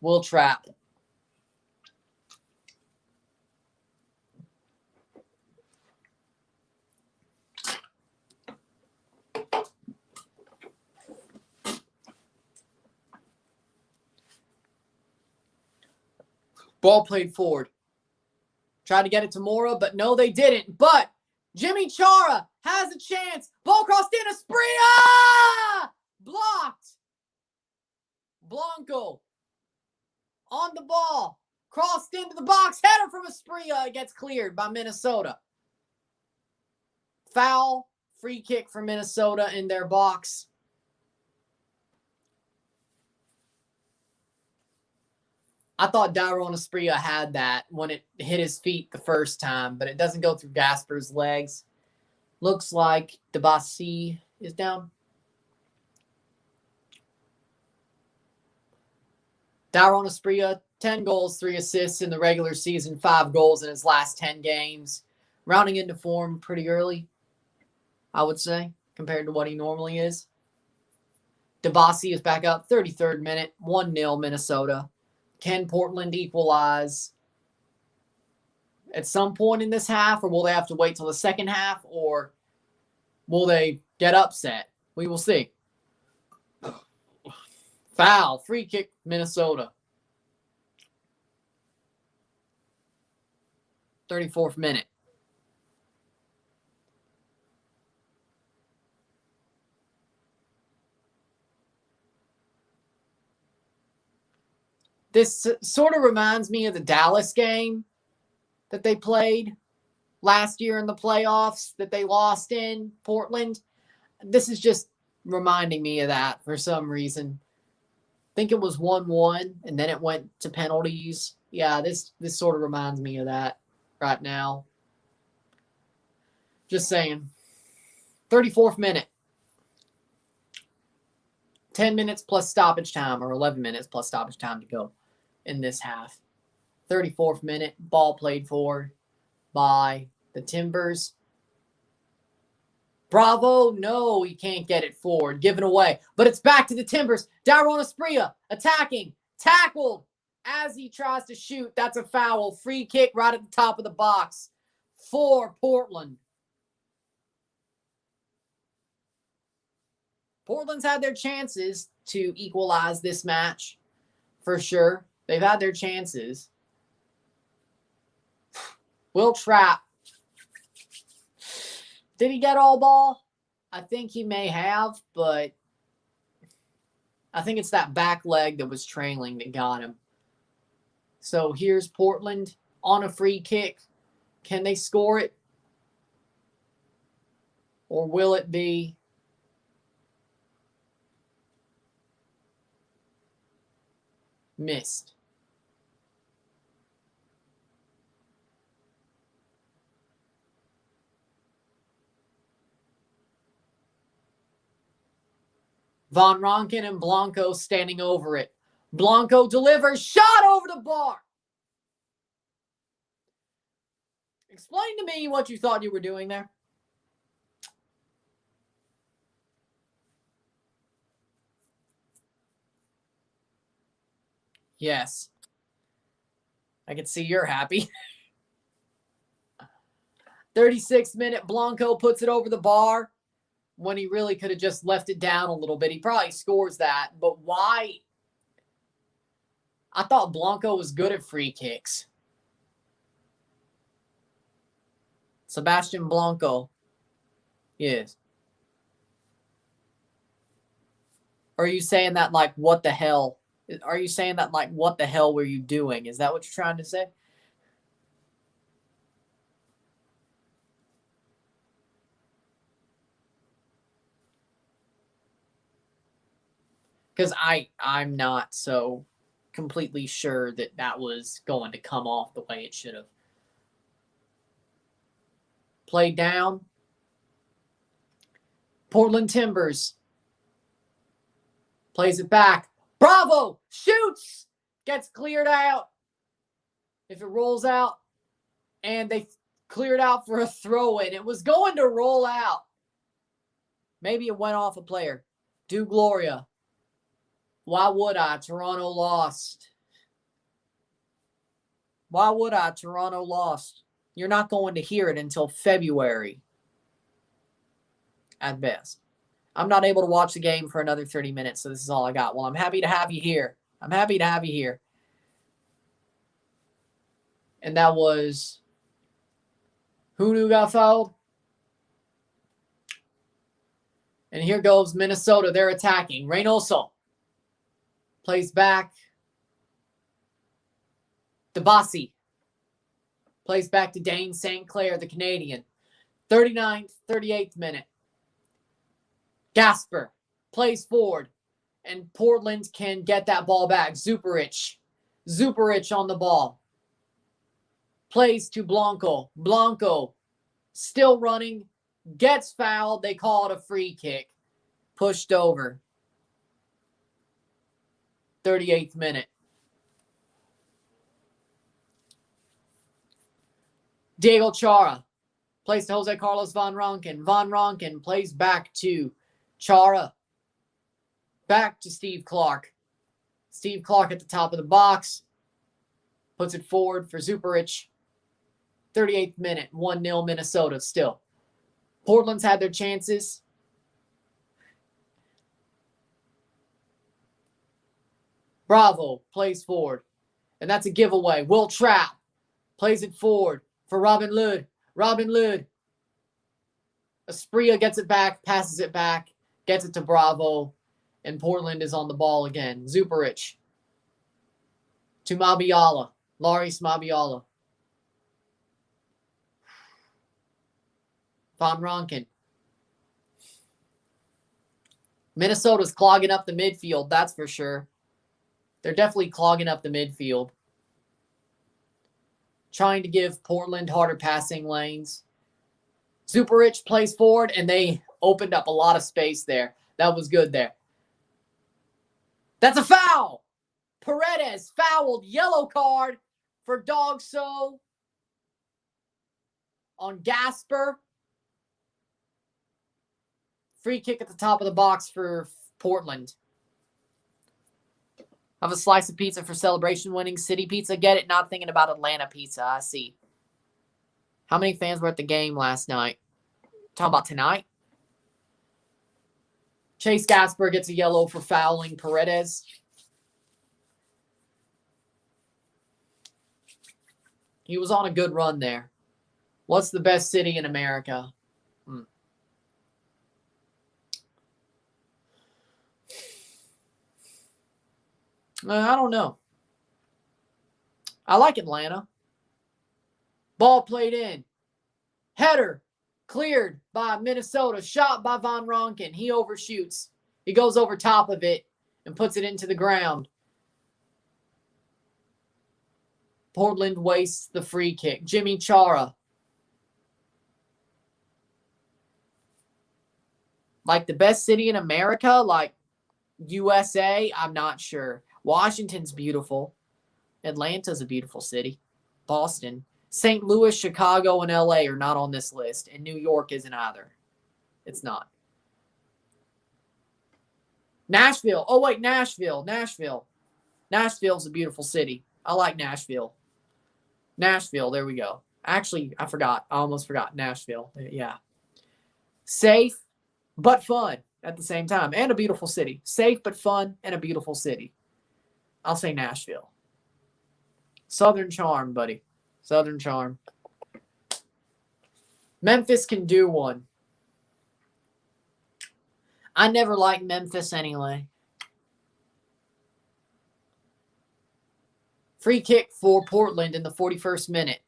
Will Trapp. Ball played forward. Tried to get it to Mora, but no, they didn't. But Jimmy Chara has a chance. Ball crossed in. Asprilla! Blocked. Blanco on the ball. Crossed into the box. Header from Asprilla. It gets cleared by Minnesota. Foul. Free kick for Minnesota in their box. I thought Dairon Asprilla had that when it hit his feet the first time, but it doesn't go through Gasper's legs. Looks like Debussy is down. Dairon Asprilla, 10 goals, 3 assists in the regular season, 5 goals in his last 10 games. Rounding into form pretty early, I would say, compared to what he normally is. Debussy is back up, 33rd minute, 1-0 Minnesota. Can Portland equalize at some point in this half, or will they have to wait till the second half, or will they get upset? We will see. Foul, free kick, Minnesota. 34th minute. This sort of reminds me of the Dallas game that they played last year in the playoffs that they lost in Portland. This is just reminding me of that for some reason. I think it was 1-1, and then it went to penalties. Yeah, this sort of reminds me of that right now. Just saying. 34th minute. 10 minutes plus stoppage time, or 11 minutes plus stoppage time to go in this half. 34th minute, ball played forward by the Timbers. Bravo, no, he can't get it forward, given away. But it's back to the Timbers. Dairon Asprilla attacking, tackled as he tries to shoot. That's a foul. Free kick right at the top of the box for Portland. Portland's had their chances to equalize this match, for sure. They've had their chances. Will Trapp. Did he get all ball? I think he may have, but I think it's that back leg that was trailing that got him. So here's Portland on a free kick. Can they score it? Or will it be missed? Von Ronken and Blanco standing over it. Blanco delivers, shot over the bar. Explain to me what you thought you were doing there. Yes. I can see you're happy. 36th minute, Blanco puts it over the bar when he really could have just left it down a little bit. He probably scores that, but why? I thought Blanco was good at free kicks. Sebastian Blanco. Yes. Are you saying that like, what the hell? Are you saying that like, what the hell were you doing? Is that what you're trying to say? Because I'm not so completely sure that that was going to come off the way it should have. Played down. Portland Timbers. Plays it back. Bravo! Shoots! Gets cleared out. If it rolls out. And they cleared out for a throw-in. It was going to roll out. Maybe it went off a player. Do Gloria. Why would I? Toronto lost. Why would I? Toronto lost. You're not going to hear it until February. At best. I'm not able to watch the game for another 30 minutes, so this is all I got. Well, I'm happy to have you here. I'm happy to have you here. And that was... who got fouled? And here goes Minnesota. They're attacking. Reynoso plays back. Debasi plays back to Dane St. Clair, the Canadian. 39th, 38th minute. Gasper plays forward. And Portland can get that ball back. Zuperich on the ball. Plays to Blanco. Blanco still running. Gets fouled. They call it a free kick. Pushed over. 38th minute. Diego Chara plays to Jose Carlos Van Ronken. Van Ronken plays back to Chara. Back to Steve Clark. Steve Clark at the top of the box. Puts it forward for Zuperich. 38th minute. 1-0 Minnesota still. Portland's had their chances. Bravo plays forward. And that's a giveaway. Will Trapp plays it forward for Robin Lod. Robin Lod. Asprilla gets it back, passes it back, gets it to Bravo, and Portland is on the ball again. Zuperich to Mabiala. Laris Mabiala. Van Ronken. Minnesota's clogging up the midfield, that's for sure. They're definitely clogging up the midfield. Trying to give Portland harder passing lanes. Zuperich plays forward, and they opened up a lot of space there. That was good there. That's a foul! Paredes fouled. Yellow card for Dogso on Gasper. Free kick at the top of the box for Portland. Have a slice of pizza for celebration winning. City Pizza. Get it? Not thinking about Atlanta Pizza. I see. How many fans were at the game last night? Talking about tonight? Chase Gasper gets a yellow for fouling Paredes. He was on a good run there. What's the best city in America? I don't know. I like Atlanta. Ball played in. Header cleared by Minnesota. Shot by Van Ronken. He overshoots. He goes over top of it and puts it into the ground. Portland wastes the free kick. Jimmy Chara. Like the best city in America? Like USA? I'm not sure. Washington's beautiful. Atlanta's a beautiful city. Boston. St. Louis, Chicago, and LA are not on this list, and New York isn't either. It's not. Nashville. Oh, wait, Nashville. Nashville's a beautiful city. I like Nashville. Nashville, there we go. Actually, I forgot. I almost forgot. Nashville. Yeah. Safe, but fun at the same time. And a beautiful city. Safe, but fun, and a beautiful city. I'll say Nashville. Southern charm, buddy. Southern charm. Memphis can do one. I never liked Memphis anyway. Free kick for Portland in the 41st minute.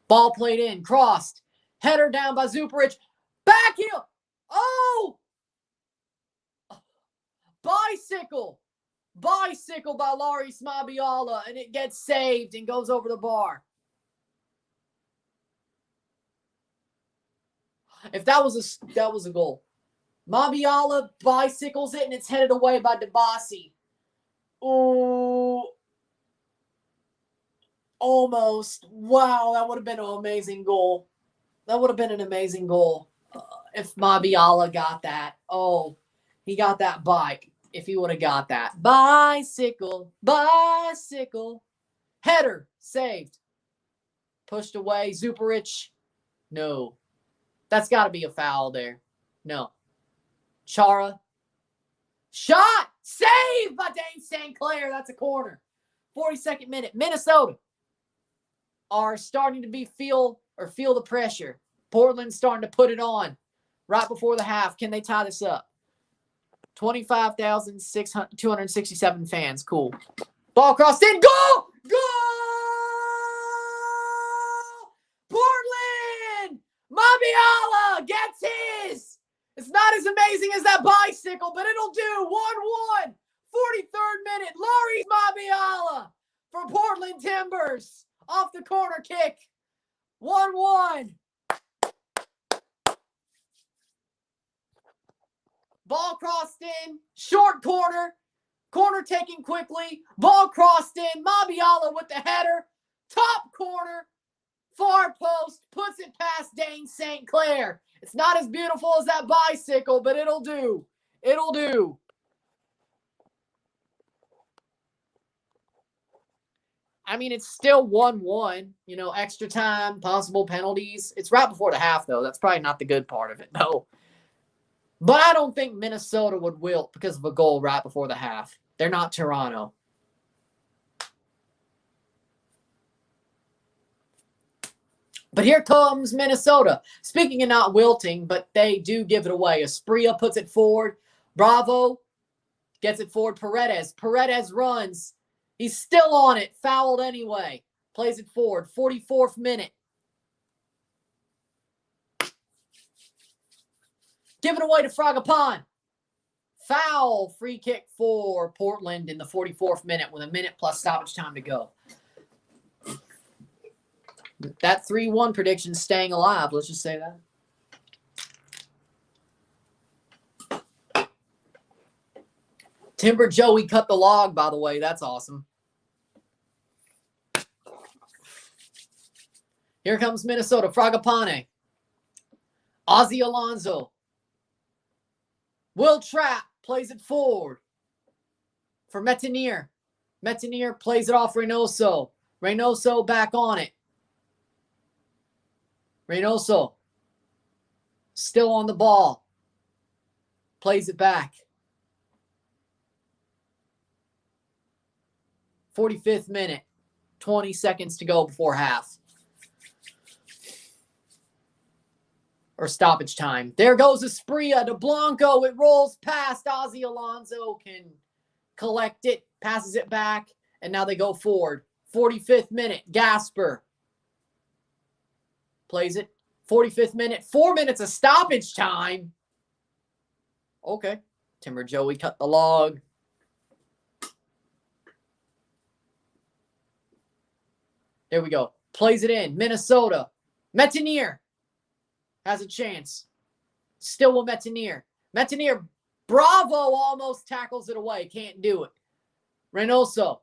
Ball played in, crossed. Header down by Zuperich. Back heel. Oh! Bicycle. Bicycle by Laurie Smabiala, and it gets saved and goes over the bar. If that was a goal. Mabiala bicycles it, and it's headed away by Debasi. Oh, almost. Wow, that would have been an amazing goal. That would have been an amazing goal if Mabiala got that. Oh, he got that bike. If he would have got that. Bicycle, bicycle. Header, saved. Pushed away. Zuperich, no. That's got to be a foul there. No. Chara. Shot! Saved by Dane St. Clair. That's a corner. 42nd minute. Minnesota are starting to feel the pressure. Portland's starting to put it on right before the half. Can they tie this up? 25,267 fans. Cool. Ball crossed in. Goal! Goal! Portland! Mabiala gets his. It's not as amazing as that bicycle, but it'll do. 1-1. 43rd minute. Laurie Mabiala for Portland Timbers. Off the corner kick. 1-1. Ball crossed in. Short corner. Corner taken quickly. Ball crossed in. Mabiala with the header. Top corner. Far post. Puts it past Dane St. Clair. It's not as beautiful as that bicycle, but it'll do. It'll do. I mean, it's still 1-1. You know, extra time, possible penalties. It's right before the half, though. That's probably not the good part of it, though. But I don't think Minnesota would wilt because of a goal right before the half. They're not Toronto. But here comes Minnesota. Speaking of not wilting, but they do give it away. Asprilla puts it forward. Bravo gets it forward. Paredes runs. He's still on it. Fouled anyway. Plays it forward. 44th minute. Give it away to Fragapane. Foul. Free kick for Portland in the 44th minute with a minute plus stoppage time to go. That 3-1 prediction staying alive. Let's just say that. Timber Joey cut the log, by the way. That's awesome. Here comes Minnesota. Fragapane. Ozzy Alonso. Will Trapp plays it forward for Metenier. Metenier plays it off Reynoso. Reynoso back on it. Reynoso still on the ball. Plays it back. 45th minute. 20 seconds to go before half. Or stoppage time. There goes Asprilla to Blanco. It rolls past. Ozzy Alonso can collect it. Passes it back. And now they go forward. 45th minute. Gasper. Plays it. 45th minute. 4 minutes of stoppage time. Okay. Timber Joey cut the log. There we go. Plays it in. Minnesota. Metenier has a chance. Still with Metenier. Metenier. Bravo almost tackles it away. Can't do it. Reynoso.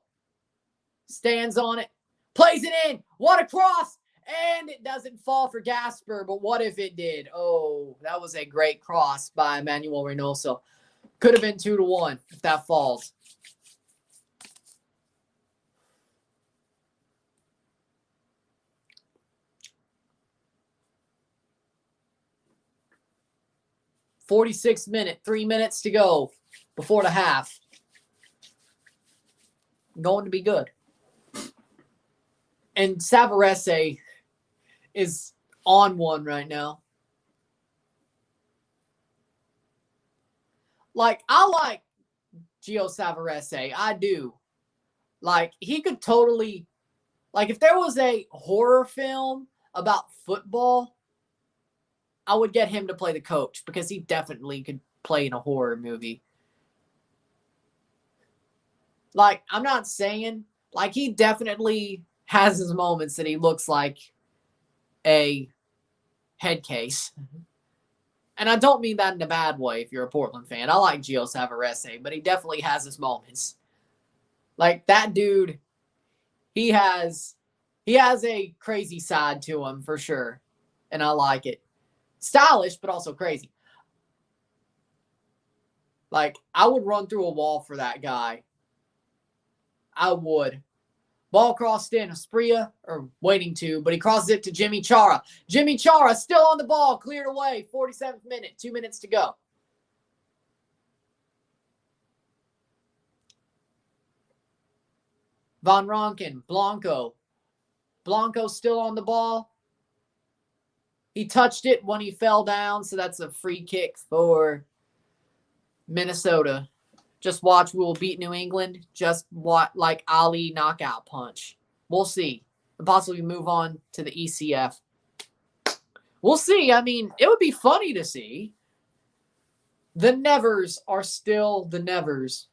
Stands on it. Plays it in. What a cross. And it doesn't fall for Gasper, but what if it did? Oh, that was a great cross by Emmanuel Reynoso. Could have been 2-1 if that falls. .46 minute, 3 minutes to go before the half. Going to be good. And Savarese is on one right now. Like, I like Gio Savarese. I do. Like, he could totally... Like, if there was a horror film about football, I would get him to play the coach because he definitely could play in a horror movie. Like, I'm not saying... Like, he definitely has his moments that he looks like a head case. And I don't mean that in a bad way if you're a Portland fan. I like Gio Savarese, but he definitely has his moments. Like, that dude, he has a crazy side to him for sure. And I like it. Stylish, but also crazy. Like, I would run through a wall for that guy. I would. Ball crossed in. Aspria, or waiting to, but he crosses it to Jimmy Chara. Jimmy Chara still on the ball. Cleared away. 47th minute. 2 minutes to go. Von Ronken. Blanco. Blanco still on the ball. He touched it when he fell down, so that's a free kick for Minnesota. Just watch, we will beat New England. Just like Ali knockout punch. We'll see. And possibly move on to the ECF. We'll see. I mean, it would be funny to see. The Nevers are still the Nevers.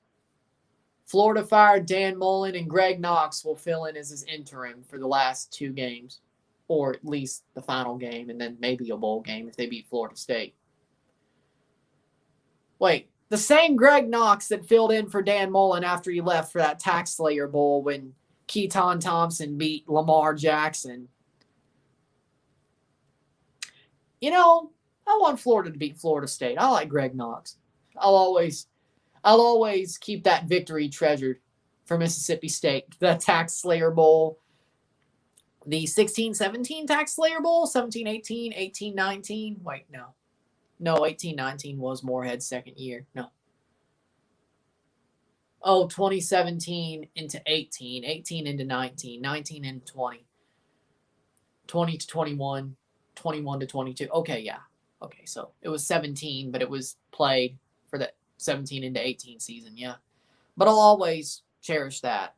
Florida fired Dan Mullen, and Greg Knox will fill in as his interim for the last 2 games. Or at least the final game, and then maybe a bowl game if they beat Florida State. Wait. The same Greg Knox that filled in for Dan Mullen after he left for that Tax Slayer Bowl when Keaton Thompson beat Lamar Jackson. You know, I want Florida to beat Florida State. I like Greg Knox. I'll always keep that victory treasured for Mississippi State. The Tax Slayer Bowl. The 16-17 Tax Slayer Bowl. 17-18, 18-19. Wait, no. No, 18-19 was Moorhead's second year. No. Oh, 2017 into 18. 18 into 19. 19 into 20. 20 to 21. 21 to 22. Okay, yeah. Okay, so it was 17, but it was played for the 17 into 18 season, yeah. But I'll always cherish that.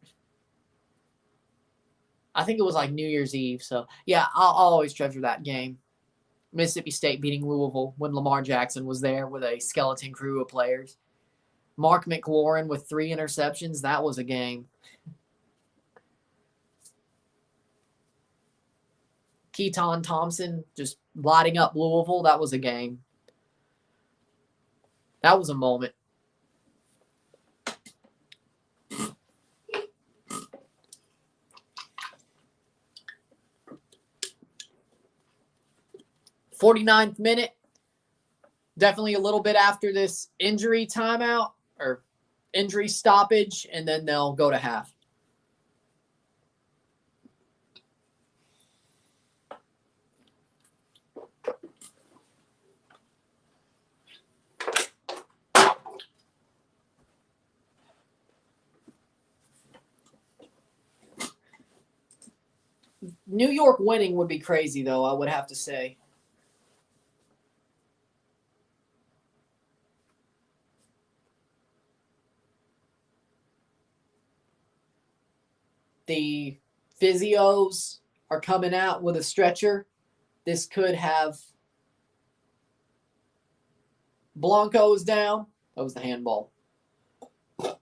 I think it was like New Year's Eve, so yeah, I'll always treasure that game. Mississippi State beating Louisville when Lamar Jackson was there with a skeleton crew of players. Mark McLaurin with 3 interceptions. That was a game. Keaton Thompson just lighting up Louisville. That was a game. That was a moment. .49th minute. Definitely a little bit after this injury timeout or injury stoppage, and then they'll go to half. New York winning would be crazy, though, I would have to say. The physios are coming out with a stretcher. This could have Blanco's down. That was the handball. It's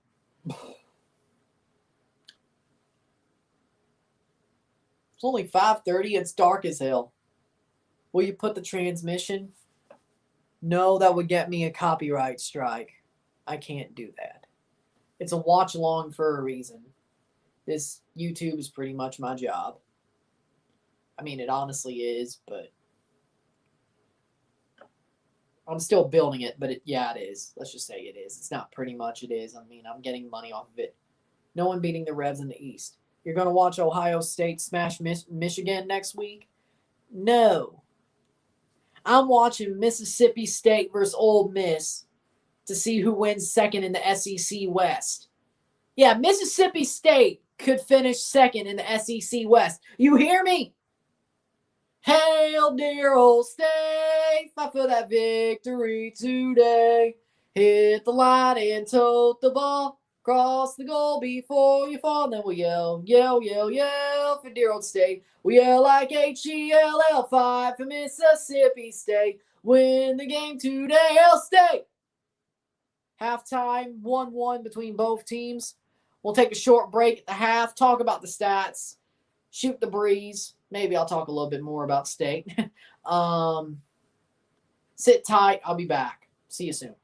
only 5:30. It's dark as hell. Will you put the transmission? No, that would get me a copyright strike. I can't do that. It's a watch along for a reason. This YouTube is pretty much my job. I mean, it honestly is, but I'm still building it, but yeah, it is. Let's just say it is. It's not pretty much, it is. I mean, I'm getting money off of it. No one beating the Revs in the East. You're going to watch Ohio State smash Michigan next week? No. I'm watching Mississippi State versus Ole Miss to see who wins second in the SEC West. Yeah, Mississippi State could finish second in the SEC West. You hear me? Hail, dear old state, fight for that victory today. Hit the line and tote the ball. Cross the goal before you fall. And then we yell, yell, yell, yell for dear old state. We yell like H-E-L-L, fight for Mississippi State. Win the game today, Hail State. Halftime, 1-1 between both teams. We'll take a short break at the half, talk about the stats, shoot the breeze. Maybe I'll talk a little bit more about state. Sit tight. I'll be back. See you soon.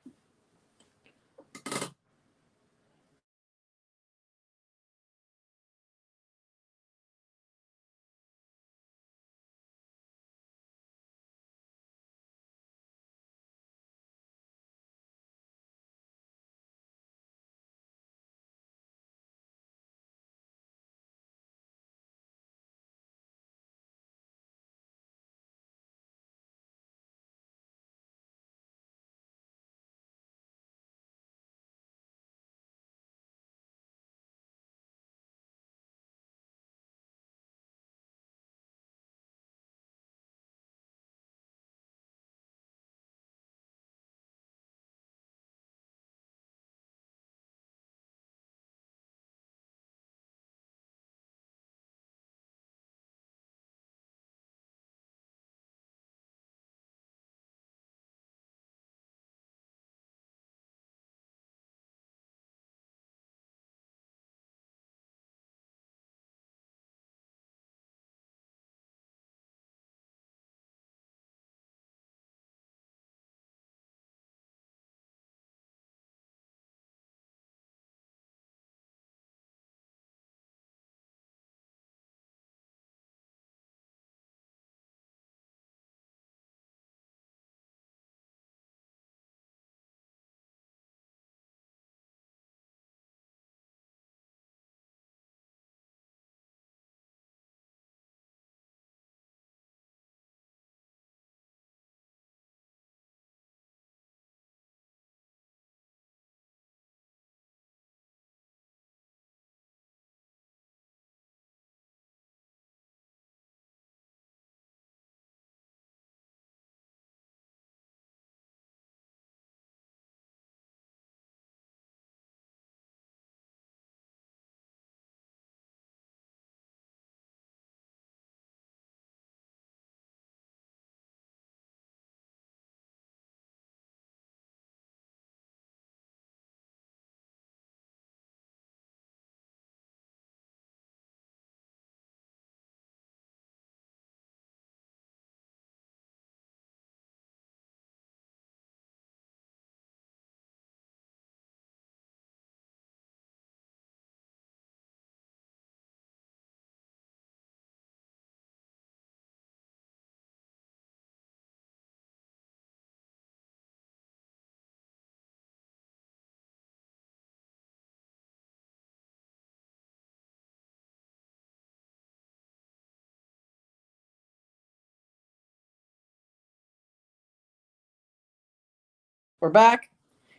We're back.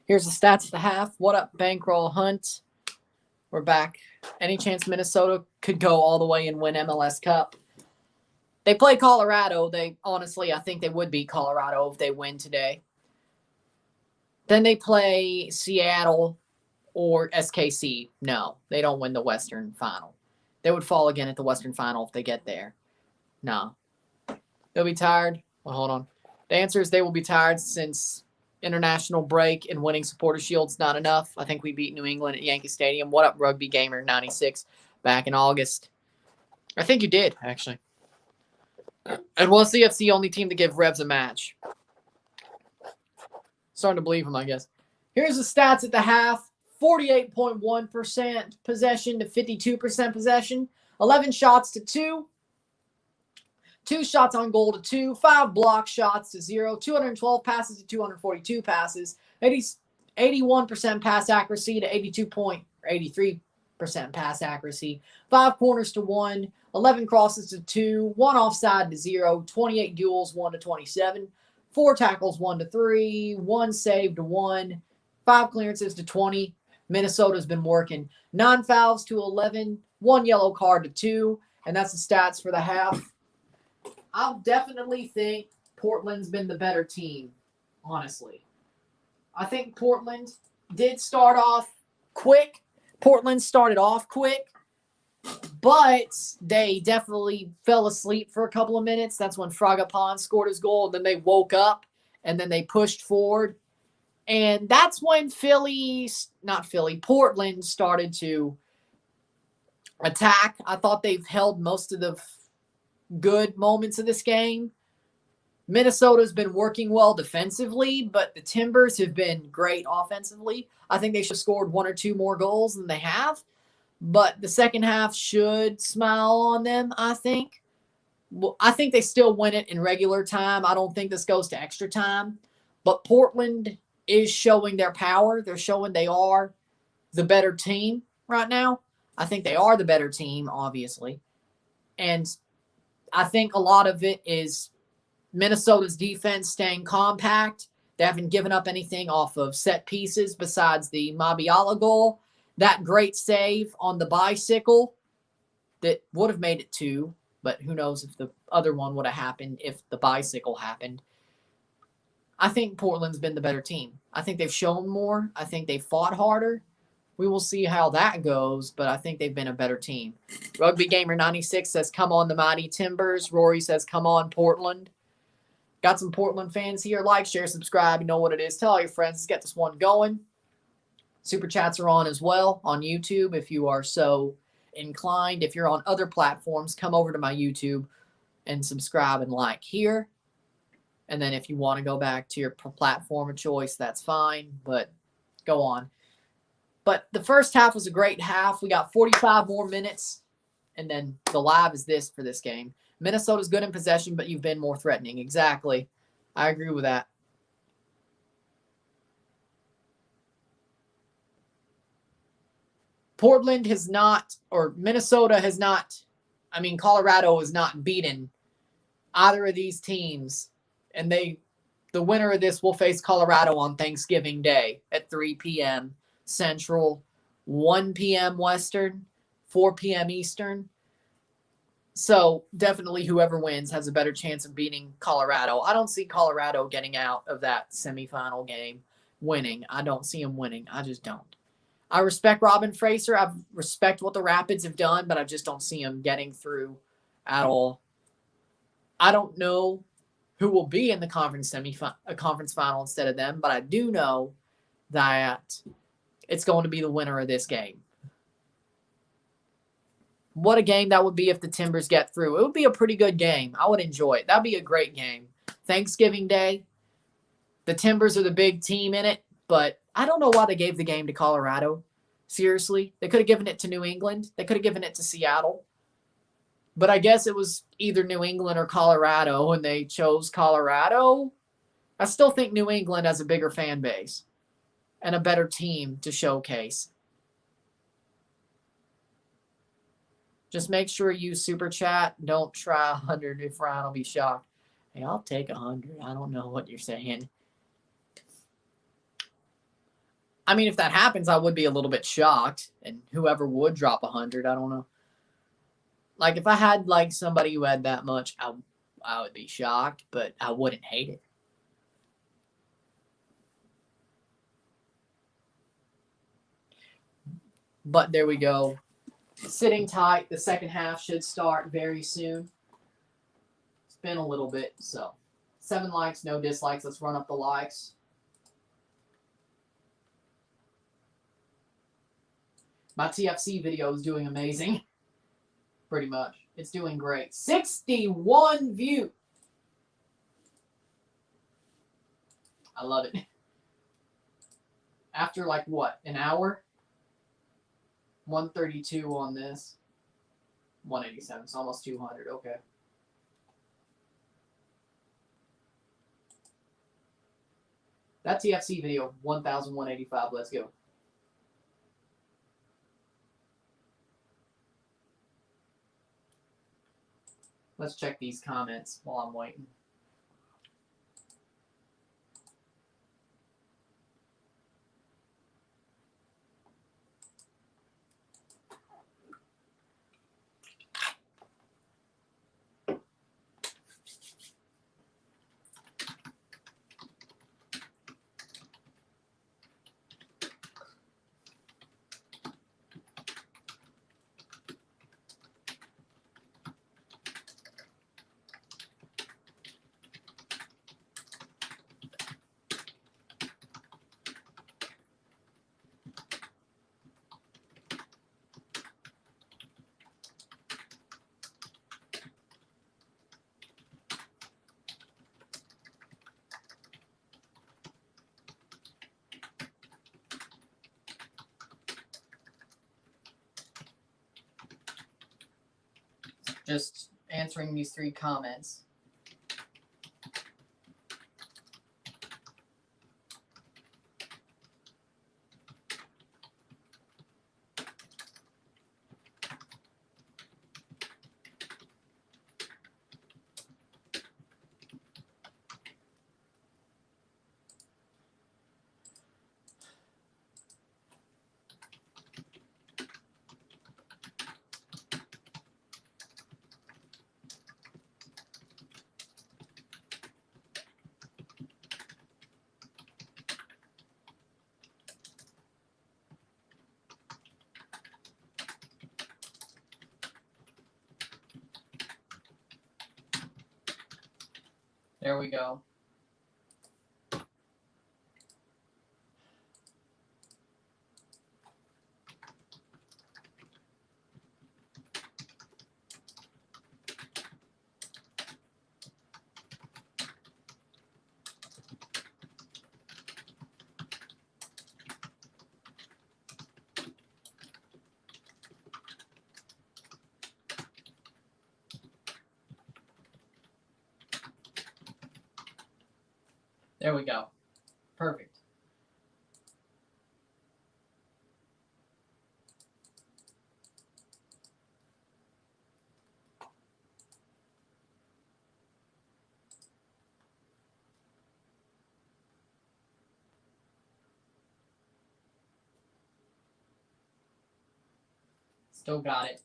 Here's the stats at the half. What up, Bankroll Hunt? We're back. Any chance Minnesota could go all the way and win MLS Cup? They play Colorado. I think they would beat Colorado if they win today. Then they play Seattle or SKC. No, they don't win the Western Final. They would fall again at the Western Final if they get there. No. They'll be tired. Well, hold on. The answer is they will be tired since international break and winning Supporter Shield's not enough. I think we beat New England at Yankee Stadium. What up, Rugby Gamer 96 back in August? I think you did, actually. And we'll see if it's the only team to give Revs a match. Starting to believe him, I guess. Here's the stats at the half. 48.1% possession to 52% possession. 11 shots to 2. 2 shots on goal to 2. 5 block shots to 0. 212 passes to 242 passes. 81% pass accuracy to 83% pass accuracy. 5 corners to 1. 11 crosses to 2. 1 offside to 0. 28 duels, 1 to 27. 4 tackles, 1 to 3. 1 save to 1. 5 clearances to 20. Minnesota's been working. 9 fouls to 11. 1 yellow card to 2. And that's the stats for the half. I'll definitely think Portland's been the better team, honestly. I think Portland did start off quick. Portland started off quick, but they definitely fell asleep for a couple of minutes. That's when Fragapane scored his goal, and then they woke up, and then they pushed forward. And that's when Portland started to attack. I thought they've held most of the good moments of this game. Minnesota's been working well defensively, but the Timbers have been great offensively. I think they should have scored 1 or 2 more goals than they have, but the second half should smile on them, I think. Well, I think they still win it in regular time. I don't think this goes to extra time, but Portland is showing their power. They're showing they are the better team right now. I think they are the better team, obviously. And I think a lot of it is Minnesota's defense staying compact. They haven't given up anything off of set pieces besides the Mabiala goal. That great save on the bicycle that would have made it 2, but who knows if the other one would have happened if the bicycle happened. I think Portland's been the better team. I think they've shown more. I think they've fought harder. We will see how that goes, but I think they've been a better team. Rugby Gamer 96 says, come on the mighty Timbers. Rory says, come on Portland. Got some Portland fans here. Like, share, subscribe. You know what it is. Tell all your friends. Let's get this one going. Super chats are on as well on YouTube if you are so inclined. If you're on other platforms, come over to my YouTube and subscribe and like here. And then if you want to go back to your platform of choice, that's fine, but go on. But the first half was a great half. We got 45 more minutes, and then the live is this for this game. Minnesota's good in possession, but you've been more threatening. Exactly. I agree with that. Portland has not, or Minnesota has not, Colorado has not beaten either of these teams. And the winner of this will face Colorado on Thanksgiving Day at 3 p.m. Central, 1 p.m. Western, 4 p.m. Eastern. So definitely whoever wins has a better chance of beating Colorado. I don't see Colorado getting out of that semifinal game winning. I don't see them winning. I just don't. I respect Robin Fraser. I respect what the Rapids have done, but I just don't see them getting through at all. I don't know who will be in the conference final instead of them, but I do know that it's going to be the winner of this game. What a game that would be if the Timbers get through. It would be a pretty good game. I would enjoy it. That'd be a great game. Thanksgiving Day, the Timbers are the big team in it, but I don't know why they gave the game to Colorado. Seriously, they could have given it to New England. They could have given it to Seattle. But I guess it was either New England or Colorado, and they chose Colorado. I still think New England has a bigger fan base and a better team to showcase. Just make sure you super chat. Don't try 100. If Ryan will be shocked. Hey, I'll take 100. I don't know what you're saying. I mean, if that happens, I would be a little bit shocked. And whoever would drop 100, I don't know. Like, if I had, like, somebody who had that much, I would be shocked, but I wouldn't hate it. But there we go. Sitting tight. The second half should start very soon. It's been a little bit, so. 7 likes, no dislikes. Let's run up the likes. My TFC video is doing amazing. Pretty much. It's doing great. 61 views. I love it. After, like, what, an hour? 132 on this. 187. It's almost 200. Okay. That TFC video, 1,185. Let's go. Let's check these comments while I'm waiting. Just answering these 3 comments. There we go. There we go. Perfect. Still got it.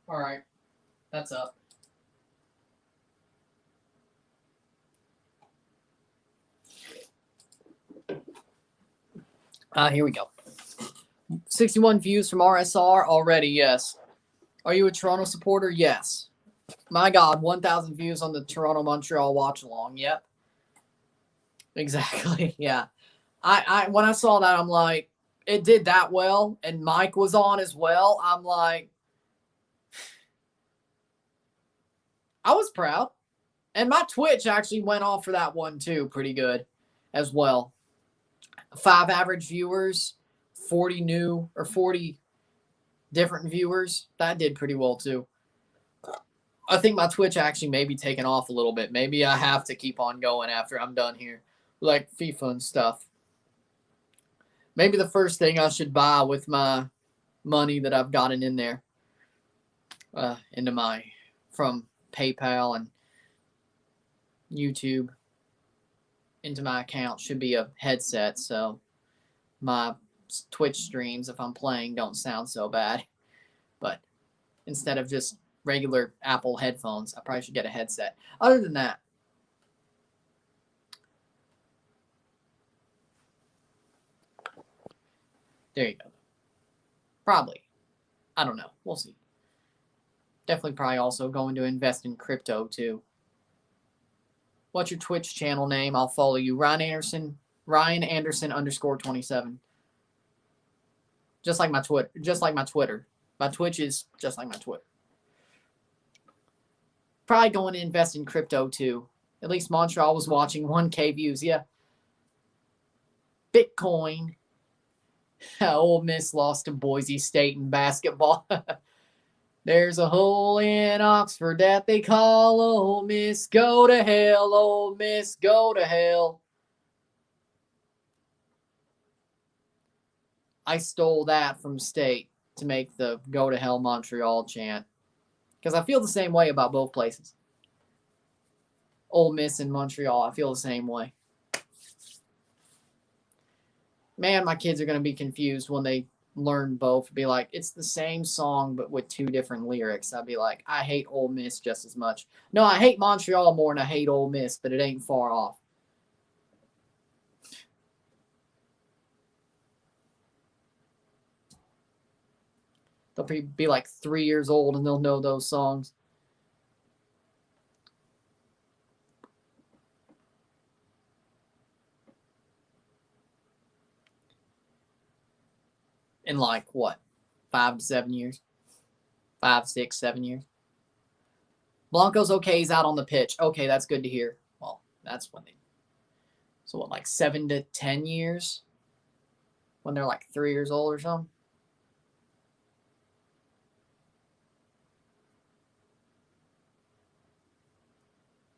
All right. That's up. Here we go. 61 views from RSR already, yes. Are you a Toronto supporter? Yes. My God, 1,000 views on the Toronto-Montreal watch-along. Yep. Exactly, yeah. I when I saw that, I'm like, it did that well, and Mike was on as well. I'm like, I was proud. And my Twitch actually went off for that one too, pretty good as well. 5 average viewers, 40 new or 40 different viewers. That did pretty well too. I think my Twitch actually may be taking off a little bit. Maybe I have to keep on going after I'm done here, like FIFA and stuff. Maybe the first thing I should buy with my money that I've gotten in there, into my, from PayPal and YouTube into my account, should be a headset, so my Twitch streams, if I'm playing, don't sound so bad. But instead of just regular Apple headphones, I probably should get a headset. Other than that, there you go. Probably. I don't know. We'll see. Definitely probably also going to invest in crypto too. What's your Twitch channel name? I'll follow you. Ryan Anderson _27. Just like my Twitter. My Twitch is just like my Twitter. Probably going to invest in crypto too. At least Montreal was watching 1K views. Yeah. Bitcoin. Ole Miss lost to Boise State in basketball. There's a hole in Oxford that they call Ole Miss. Go to hell, Ole Miss, go to hell. I stole that from State to make the go to hell Montreal chant. Because I feel the same way about both places. Ole Miss and Montreal, I feel the same way. Man, my kids are going to be confused when they learn both. Be like, it's the same song but with two different lyrics. I'd be like, I hate Ole Miss just as much. No, I hate Montreal more than I hate Ole Miss, but it ain't far off. They'll be like 3 years old and they'll know those songs. In like what? 5 to 7 years? 5, 6, 7 years? Blanco's okay. He's out on the pitch. Okay, that's good to hear. Well, that's when they. So what, like 7 to 10 years? When they're like 3 years old or something?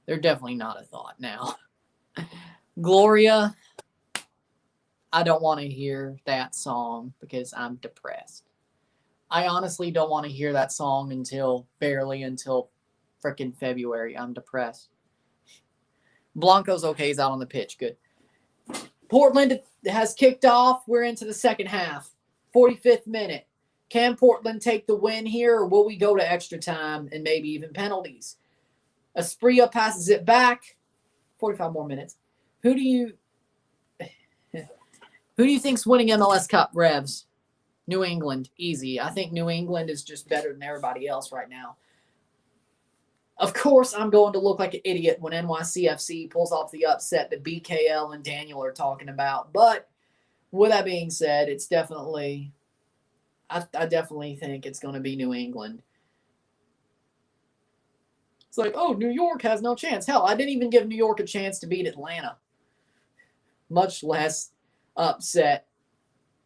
They're definitely not a thought now. Gloria, I don't want to hear that song because I'm depressed. I honestly don't want to hear that song until freaking February. I'm depressed. Blanco's okay. He's out on the pitch. Good. Portland has kicked off. We're into the second half. 45th minute. Can Portland take the win here, or will we go to extra time and maybe even penalties? Asprilla passes it back. 45 more minutes. Who do you think's winning MLS Cup, Revs? New England, easy. I think New England is just better than everybody else right now. Of course, I'm going to look like an idiot when NYCFC pulls off the upset that BKL and Daniel are talking about. But with that being said, it's definitely, I definitely think it's going to be New England. It's like, oh, New York has no chance. Hell, I didn't even give New York a chance to beat Atlanta, much less upset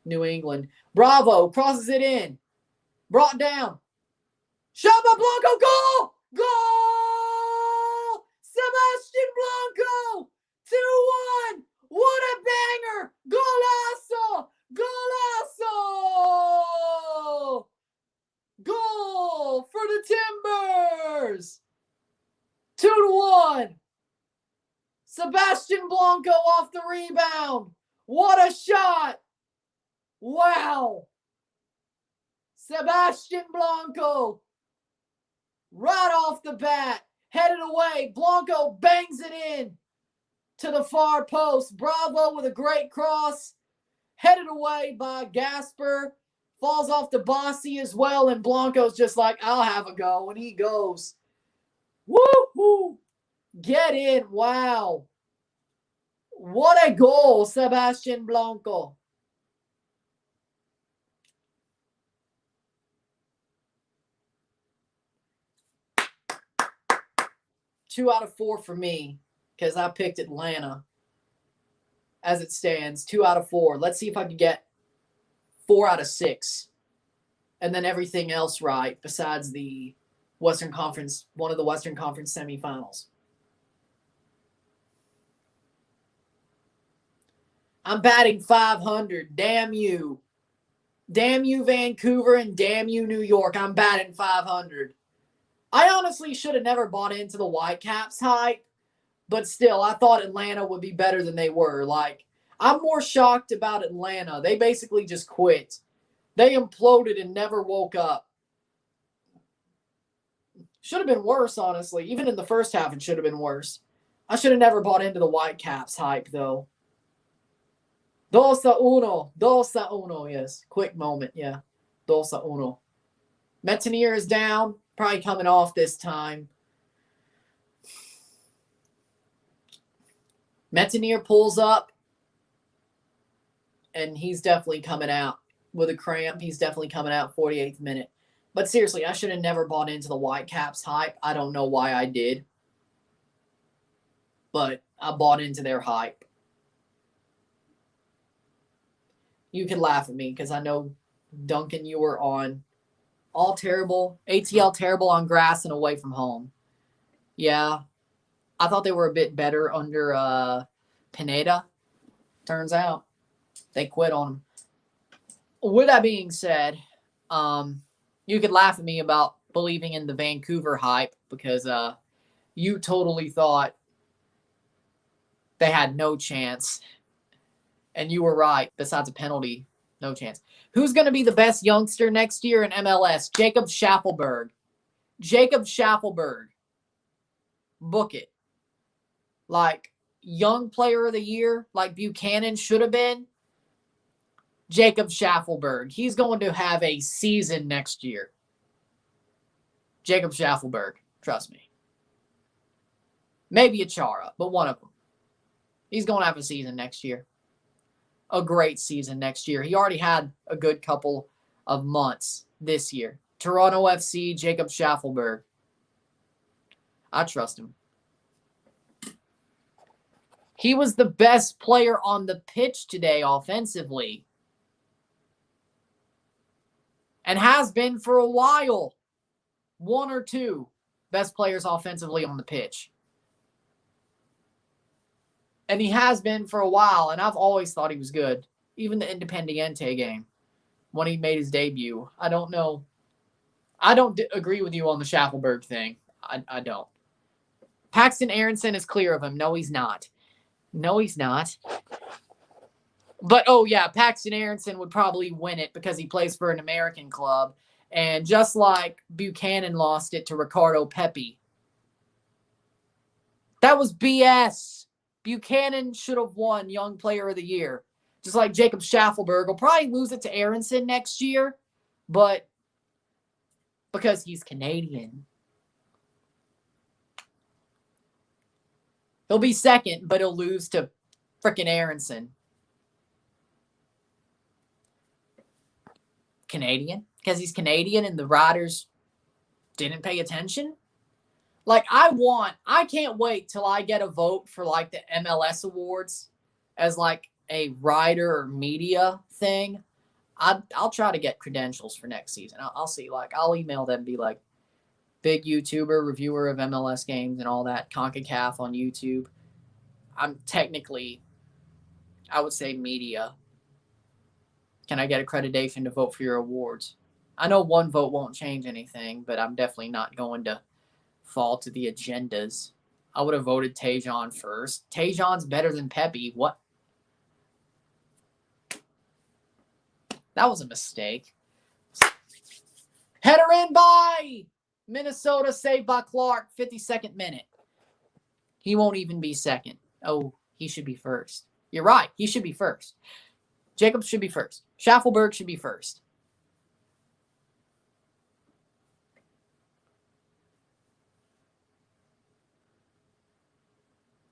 New England. Bravo crosses it in. Brought down. Shot by Blanco. Goal! Goal! Sebastian Blanco! 2-1. What a banger! Golazo! Golazo! Goal for the Timbers! 2-1. Sebastian Blanco off the rebound. What a shot! Wow! Sebastian Blanco, right off the bat, headed away. Blanco bangs it in to the far post. Bravo with a great cross. Headed away by Gasper. Falls off to Bossy as well, and Blanco's just like, I'll have a go, and he goes. Woo-hoo! Get in. Wow. What a goal, Sebastian Blanco. Two out of 4 for me because I picked Atlanta as it stands. 2 out of 4. Let's see if I can get 4 out of 6. And then everything else right besides the Western Conference, one of the Western Conference semifinals. I'm batting 500. Damn you. Damn you, Vancouver, and damn you, New York. I'm batting 500. I honestly should have never bought into the Whitecaps hype, but still, I thought Atlanta would be better than they were. Like, I'm more shocked about Atlanta. They basically just quit. They imploded and never woke up. Should have been worse, honestly. Even in the first half, it should have been worse. I should have never bought into the Whitecaps hype, though. 2-1. 2-1, yes. Quick moment, yeah. 2-1. Metanier is down. Probably coming off this time. Metanier pulls up. And he's definitely coming out with a cramp. He's definitely coming out 48th minute. But seriously, I should have never bought into the Whitecaps hype. I don't know why I did. But I bought into their hype. You can laugh at me because I know, Duncan, you were on all terrible, ATL terrible on grass and away from home. Yeah, I thought they were a bit better under Pineda. Turns out they quit on him. With that being said, you could laugh at me about believing in the Vancouver hype because you totally thought they had no chance. And you were right. Besides a penalty, no chance. Who's going to be the best youngster next year in MLS? Jacob Schaffelberg. Jacob Schaffelberg. Book it. Like, young player of the year, like Buchanan should have been. Jacob Schaffelberg. He's going to have a season next year. Jacob Schaffelberg. Trust me. Maybe a Chara, but one of them. He's going to have a season next year. A great season next year. He already had a good couple of months this year. Toronto FC, Jacob Schaffelberg. I trust him. He was the best player on the pitch today offensively. And has been for a while. One or two best players offensively on the pitch. And he has been for a while, and I've always thought he was good. Even the Independiente game, when he made his debut. I don't know. I don't agree with you on the Schaffelberg thing. I don't. Paxton Aronson is clear of him. No, he's not. No, he's not. But, oh, yeah, Paxton Aronson would probably win it because he plays for an American club. And just like Buchanan lost it to Ricardo Pepi. That was BS. Buchanan should have won Young Player of the Year. Just like Jacob Schaffelberg will probably lose it to Aronson next year. But because he's Canadian. He'll be second, but he'll lose to frickin' Aronson. Canadian? Because he's Canadian and the riders didn't pay attention? Like, I can't wait till I get a vote for, like, the MLS awards as, like, a writer or media thing. I'll try to get credentials for next season. I'll see. Like, I'll email them and be like, big YouTuber, reviewer of MLS games and all that, CONCACAF on YouTube. I'm technically, I would say media. Can I get accreditation to vote for your awards? I know one vote won't change anything, but I'm definitely not going to fall to the agendas. I would have voted Tejan first. Tejan's better than Pepi. What? That was a mistake. Header in by Minnesota, saved by Clark, 52nd minute. He won't even be second. Oh, he should be first. You're right. He should be first. Jacobs should be first. Schaffelberg should be first.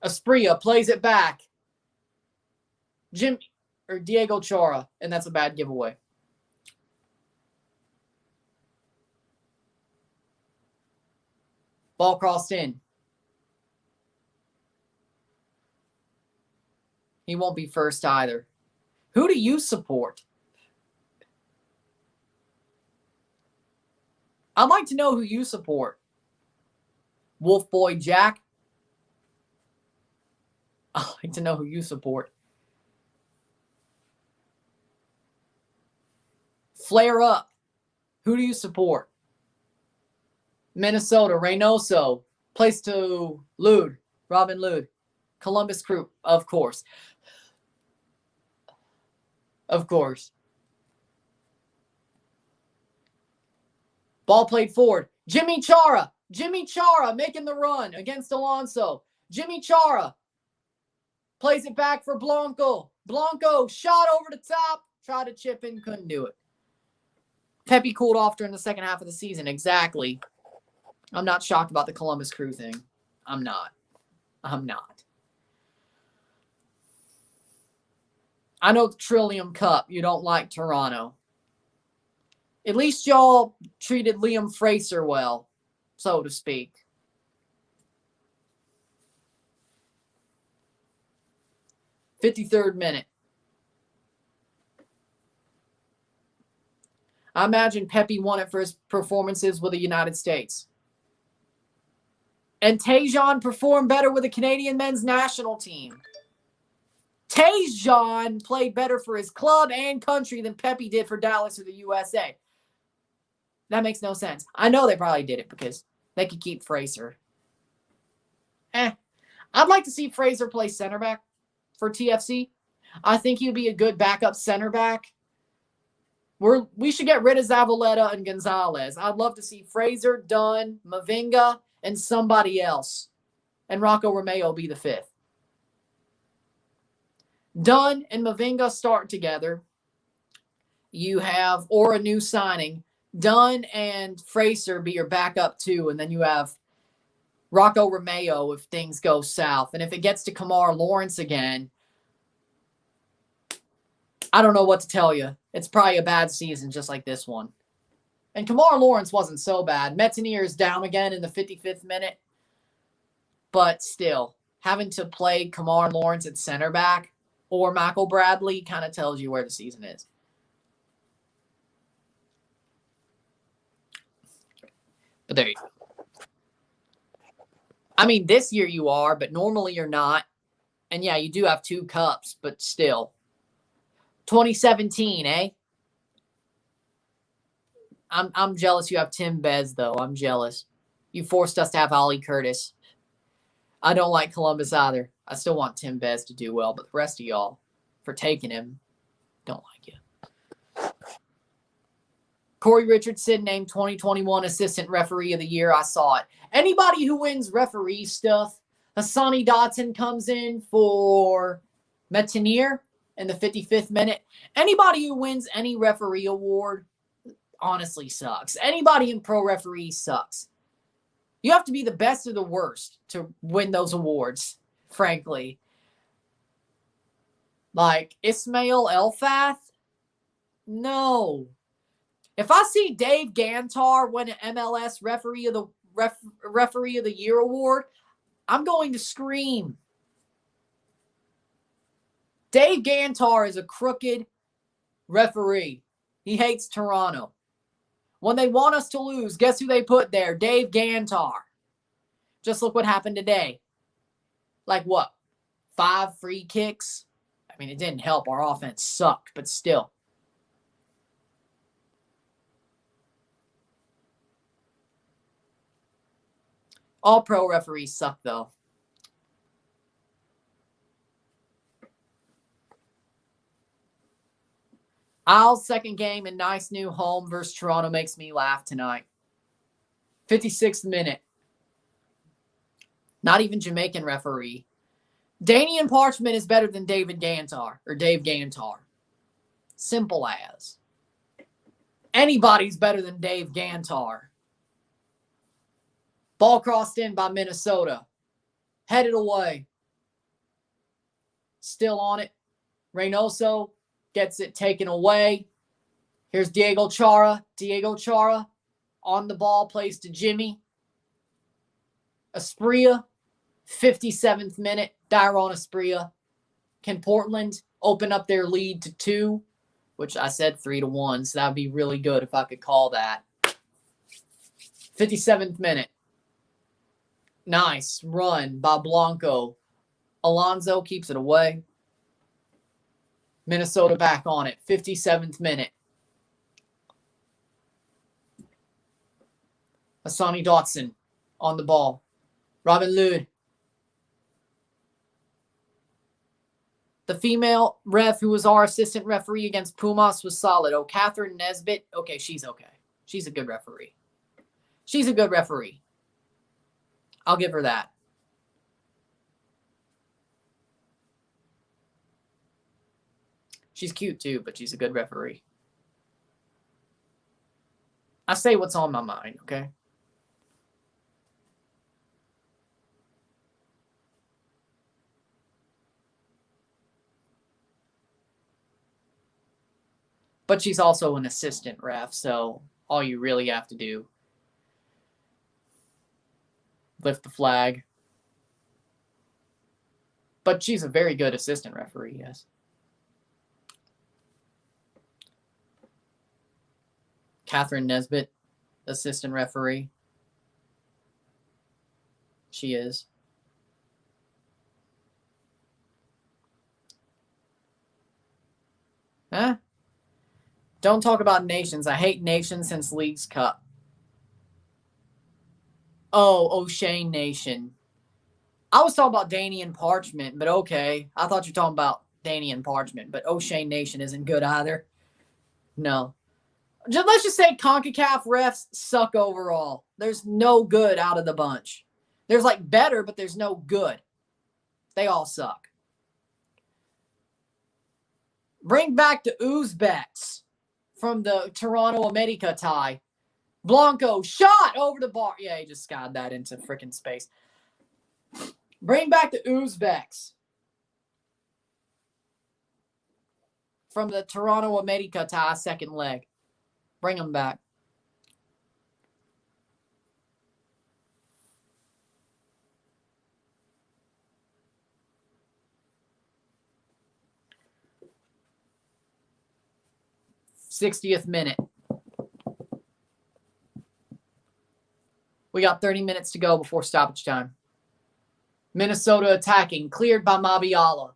Asprilla plays it back. Diego Chara, and that's a bad giveaway. Ball crossed in. He won't be first either. Who do you support? I'd like to know who you support. Wolf Boy Jack? I'd like to know who you support. Flare up. Who do you support? Minnesota, Reynoso. Plays to Lude, Robin Lude. Columbus Crew, of course. Of course. Ball played forward. Jimmy Chara. Jimmy Chara making the run against Alonso. Jimmy Chara plays it back for Blanco. Blanco shot over the top. Tried to chip in, couldn't do it. Pepi cooled off during the second half of the season. Exactly. I'm not shocked about the Columbus Crew thing. I'm not. I know the Trillium Cup, you don't like Toronto. At least y'all treated Liam Fraser well, so to speak. '53rd minute. I imagine Pepe won it for his performances with the United States. And Tajon performed better with the Canadian men's national team. Tajon played better for his club and country than Pepe did for Dallas or the USA. That makes no sense. I know they probably did it because they could keep Fraser. I'd like to see Fraser play center back for TFC. I think he'd be a good backup center back. We should get rid of Zavaleta and Gonzalez. I'd love to see Fraser, Dunn, Mavinga, and somebody else. And Rocco Romeo be the fifth. Dunn and Mavinga start together. You have, or a new signing, Dunn and Fraser be your backup two, and then you have Rocco Romeo if things go south. And if it gets to Kamar Lawrence again, I don't know what to tell you. It's probably a bad season just like this one. And Kamar Lawrence wasn't so bad. Metanier is down again in the 55th minute. But still, having to play Kamar Lawrence at center back or Michael Bradley kind of tells you where the season is. But there you go. I mean, this year you are, but normally you're not. And yeah, you do have 2 cups, but still. 2017, eh? I'm jealous you have Tim Bez, though. I'm jealous. You forced us to have Ollie Curtis. I don't like Columbus either. I still want Tim Bez to do well, but the rest of y'all, for taking him, don't like you. Corey Richardson named 2021 Assistant Referee of the Year. I saw it. Anybody who wins referee stuff, Hassani Dotson comes in for Metanier in the 55th minute. Anybody who wins any referee award honestly sucks. Anybody in pro referee sucks. You have to be the best of the worst to win those awards, frankly. Like Ismail Elfath? No. If I see Dave Gantar win an MLS Referee of the Year award, I'm going to scream. Dave Gantar is a crooked referee. He hates Toronto. When they want us to lose, guess who they put there? Dave Gantar. Just look what happened today. Like what? 5 free kicks? I mean, it didn't help. Our offense sucked, but still. All pro referees suck, though. Isle's second game in nice new home versus Toronto makes me laugh tonight. 56th minute. Not even Jamaican referee. Danian Parchment is better than David Gantar or Dave Gantar. Simple as. Anybody's better than Dave Gantar. Ball crossed in by Minnesota. Headed away. Still on it. Reynoso gets it taken away. Here's Diego Chara. Diego Chara on the ball, plays to Jimmy. Asprilla, 57th minute. Dairon Asprilla. Can Portland open up their lead to 2? Which I said 3-1, so that would be really good if I could call that. 57th minute. Nice run by Blanco. Alonso keeps it away. Minnesota back on it. 57th minute. Hassani Dotson on the ball. Robin Lod. The female ref who was our assistant referee against Pumas was solid. Oh, Catherine Nesbitt. Okay, she's okay. She's a good referee. She's a good referee. I'll give her that. She's cute too, but she's a good referee. I say what's on my mind, okay? But she's also an assistant ref, so all you really have to do, lift the flag. But she's a very good assistant referee, yes. Catherine Nesbitt, assistant referee. She is. Huh? Don't talk about nations. I hate nations since League's Cup. Oh, O'Shane Nation. I was talking about Danian Parchment, but okay. I thought you were talking about Danian Parchment, but O'Shane Nation isn't good either. No. Let's just say CONCACAF refs suck overall. There's no good out of the bunch. There's like better, but there's no good. They all suck. Bring back the Uzbeks from the Toronto America tie. Blanco shot over the bar. Yeah, he just skied that into freaking space. Bring back the Uzbeks from the Toronto America tie second leg. Bring them back. '60th minute. We got 30 minutes to go before stoppage time. Minnesota attacking, cleared by Mabiala.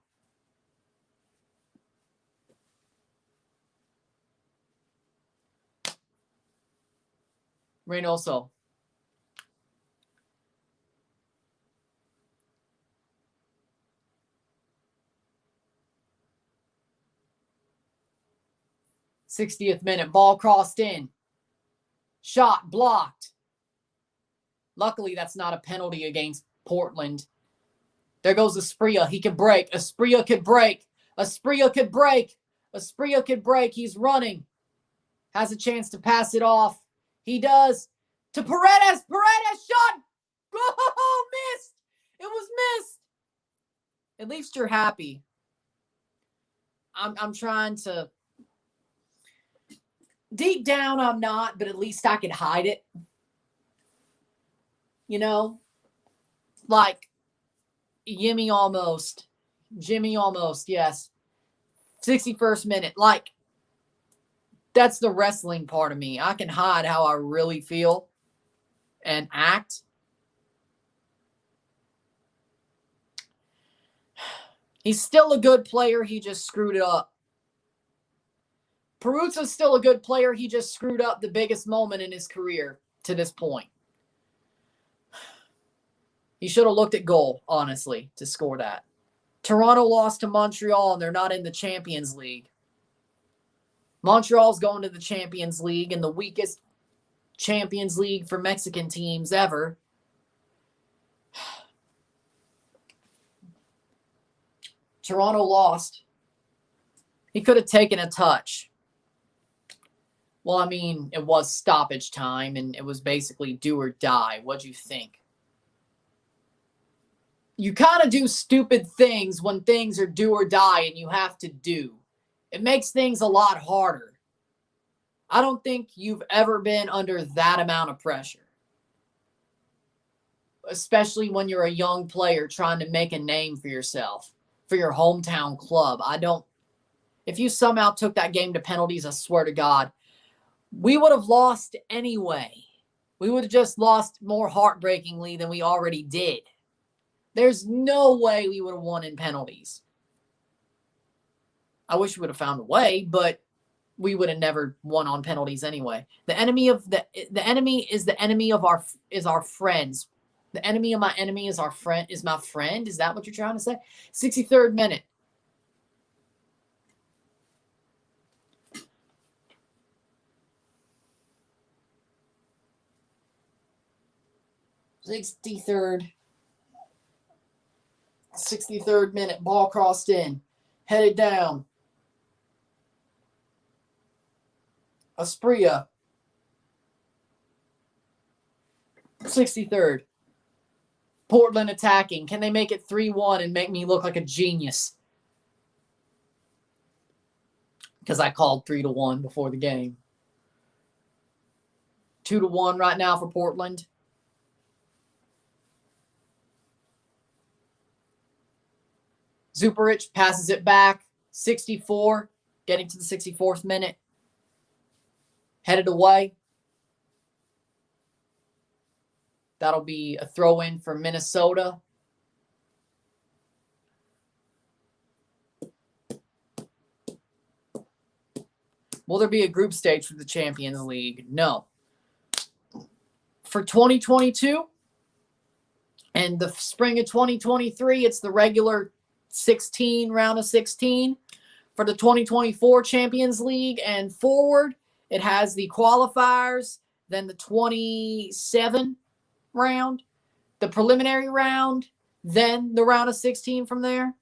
Reynoso. '60th minute, ball crossed in. Shot blocked. Luckily, that's not a penalty against Portland. There goes Asprilla. He could break. Asprilla could break. Asprilla could break. Asprilla could break. He's running. Has a chance to pass it off. He does. To Paredes. Paredes shot. Oh, missed. It was missed. At least you're happy. I'm trying to. Deep down, I'm not, but at least I can hide it. You know? Like, Jimmy almost, yes. 61st minute. Like, that's the wrestling part of me. I can hide how I really feel and act. He's still a good player. He just screwed it up. Peruzza's still a good player. He just screwed up the biggest moment in his career to this point. He should have looked at goal, honestly, to score that. Toronto lost to Montreal, and they're not in the Champions League. Montreal's going to the Champions League, and the weakest Champions League for Mexican teams ever. Toronto lost. He could have taken a touch. Well, I mean, it was stoppage time, and it was basically do or die. What'd you think? You kind of do stupid things when things are do or die and you have to do. It makes things a lot harder. I don't think you've ever been under that amount of pressure. Especially when you're a young player trying to make a name for yourself, for your hometown club. If you somehow took that game to penalties, I swear to God, we would have lost anyway. We would have just lost more heartbreakingly than we already did. There's no way we would have won in penalties. I wish we would have found a way, but we would have never won on penalties anyway. The enemy is the enemy of our friends. The enemy of my enemy is my friend. Is that what you're trying to say? 63rd minute. '63rd minute, ball crossed in, headed down. Asprilla. 63rd. Portland attacking. Can they make it 3-1 and make me look like a genius? Because I called 3-1 before the game. 2-1 right now for Portland. Zuparic passes it back. 64, getting to the 64th minute. headed away. That'll be a throw-in for Minnesota. Will there be a group stage for the Champions League? No. For 2022 and the spring of 2023, it's the regular 16, round of 16. For the 2024 Champions League and forward, it has the qualifiers, then the 27 round, the preliminary round, then the round of 16 from there.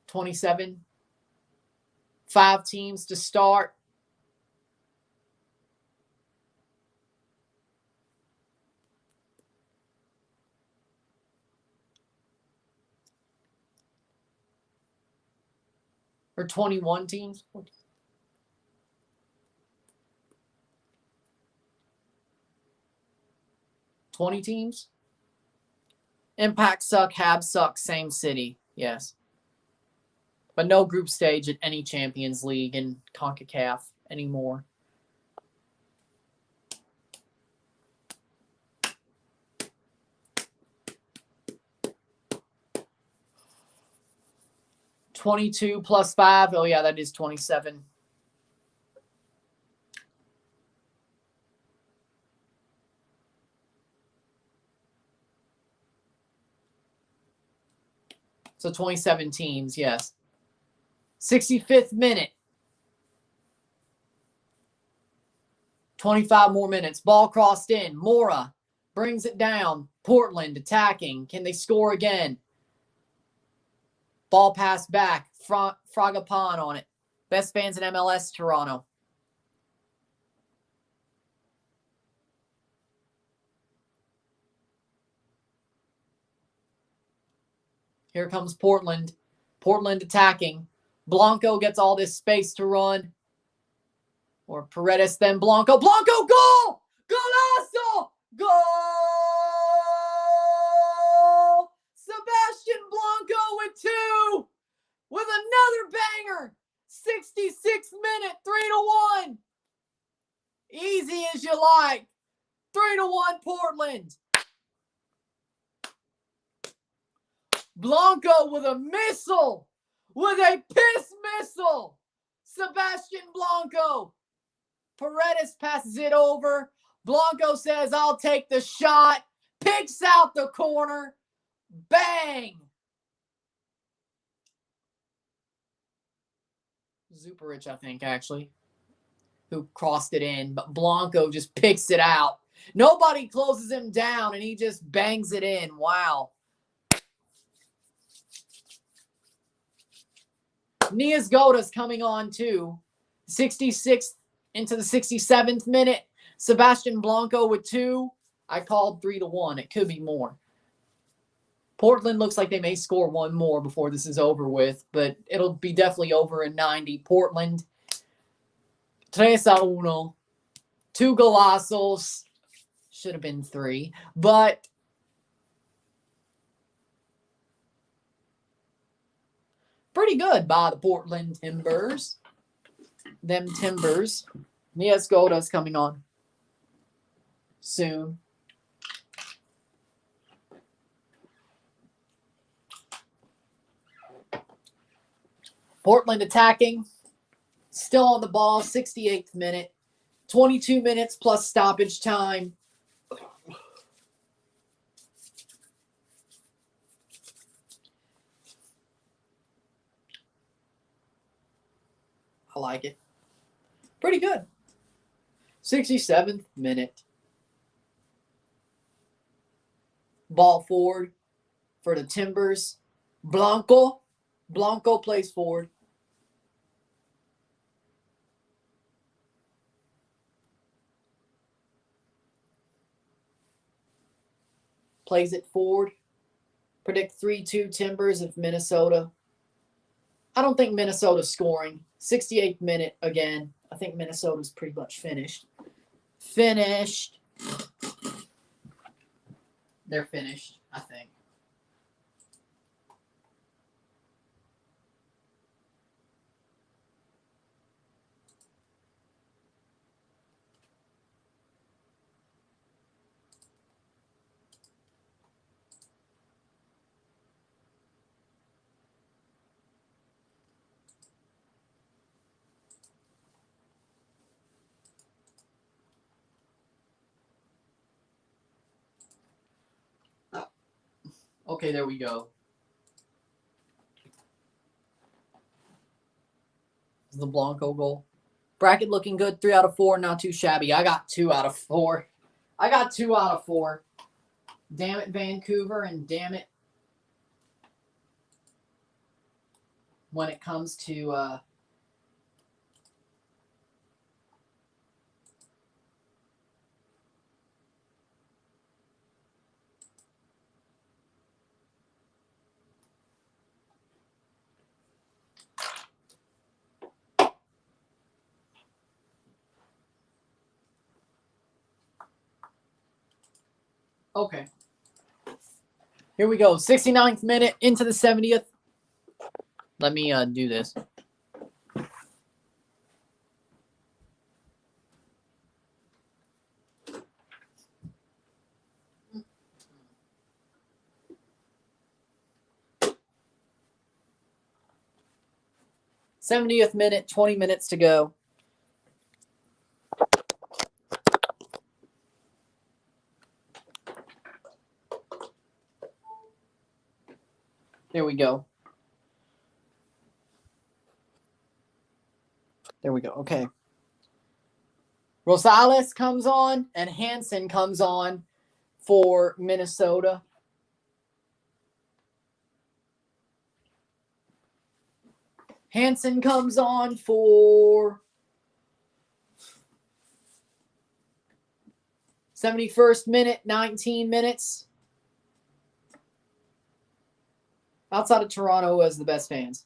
'27, 5 teams to start. Or 21 teams. 20 teams. Impact suck, Habs suck, same city. Yes. But no group stage at any Champions League in CONCACAF anymore. '22 plus 5. Oh, yeah, that is 27. So 27 teams, yes. 65th minute. 25 more minutes. Ball crossed in. Mora brings it down. Portland attacking. Can they score again? Ball passed back. Fragapan on it. Best fans in MLS, Toronto. Here comes Portland. Portland attacking. Blanco gets all this space to run. Or Paredes, then Blanco. Blanco, goal! Golazo! Goal! Sebastian Blanco with 2. With another banger. 66th minute, 3-1. Easy as you like. 3-1 Portland. Blanco with a missile. With a piss missile. Sebastian Blanco. Paredes passes it over. Blanco says, I'll take the shot. Picks out the corner. Bang. Zuperich, I think, actually, who crossed it in. But Blanco just picks it out. Nobody closes him down, and he just bangs it in. Wow. Nias Goda's coming on, too. 66th into the 67th minute. Sebastian Blanco with 2. I called 3-1. It could be more. Portland looks like they may score one more before this is over with, but it'll be definitely over in 90. Portland, 3-1. 2 golazos. Should have been 3, but pretty good by the Portland Timbers. Them Timbers. Nias Goda's coming on soon. Portland attacking. Still on the ball. 68th minute. 22 minutes plus stoppage time. I like it. Pretty good. 67th minute. Ball forward for the Timbers. Blanco. Blanco plays forward. Plays it forward. Predict 3-2 Timbers of Minnesota. I don't think Minnesota's scoring. 68th minute again. I think Minnesota's pretty much finished. They're finished, I think. Okay, there we go. The Blanco goal. Bracket looking good. 3 out of 4. Not too shabby. I got 2 out of 4. I got 2 out of 4. Damn it, Vancouver, and damn it when it comes to okay. Here we go. 69th minute into the 70th. Let me do this. '70th minute, 20 minutes to go. There we go. There we go. Okay. Rosales comes on and Hansen comes on for Minnesota. Hansen comes on for 71st minute, 19 minutes. Outside of Toronto, who has the best fans?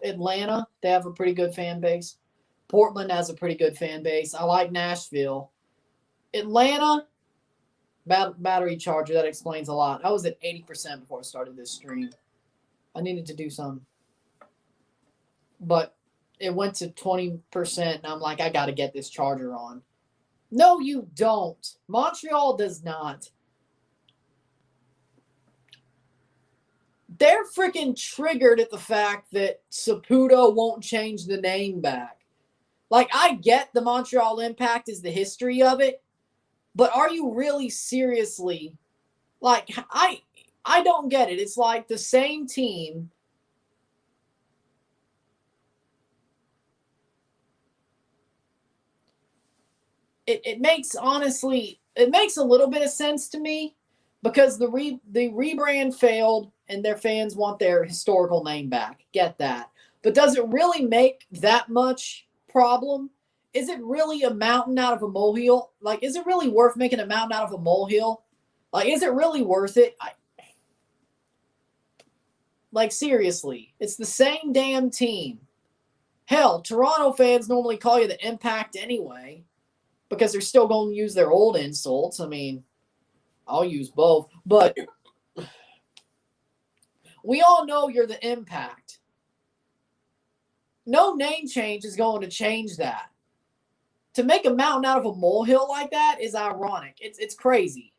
Atlanta, they have a pretty good fan base. Portland has a pretty good fan base. I like Nashville. Atlanta, battery charger, that explains a lot. I was at 80% before I started this stream. I needed to do something. But it went to 20%, and I'm like, I got to get this charger on. No, you don't. Montreal does not. They're freaking triggered at the fact that Saputo won't change the name back. Like, I get the Montreal Impact is the history of it, but are you really seriously, like, I don't get it. It's like the same team. It makes, honestly, it makes a little bit of sense to me because the rebrand failed and their fans want their historical name back. Get that. But does it really make that much problem? Is it really a mountain out of a molehill? Like, is it really worth making a mountain out of a molehill? Like, is it really worth it? Like, seriously, it's the same damn team. Hell, Toronto fans normally call you the Impact anyway because they're still going to use their old insults. I mean, I'll use both. But we all know you're the Impact. No name change is going to change that. To make a mountain out of a molehill like that is ironic. It's crazy.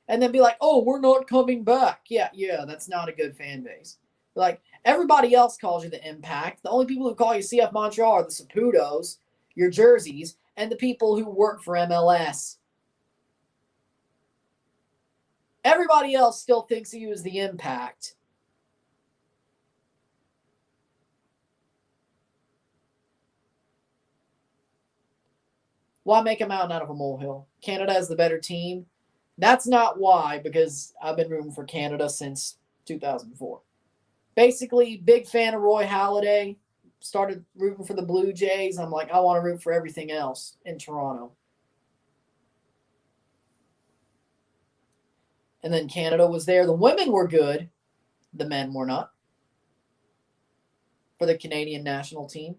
And then be like, oh, we're not coming back. Yeah, that's not a good fan base. Like, everybody else calls you the Impact. The only people who call you CF Montreal are the Saputos, your jerseys, and the people who work for MLS. Everybody else still thinks of you as the Impact. Why make a mountain out of a molehill? Canada is the better team. That's not why, because I've been rooting for Canada since 2004. Basically, big fan of Roy Halladay. Started rooting for the Blue Jays. I'm like, I want to root for everything else in Toronto. And then Canada was there. The women were good. The men were not. For the Canadian national team.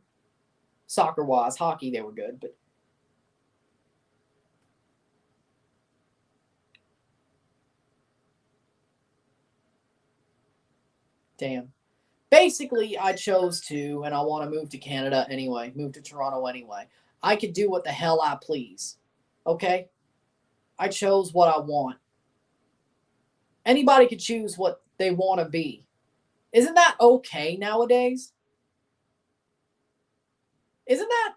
Soccer-wise, hockey, they were good, but damn. Basically, I chose to, and I want to move to Canada anyway, move to Toronto anyway. I could do what the hell I please. Okay? I chose what I want. Anybody could choose what they want to be. Isn't that okay nowadays? Isn't that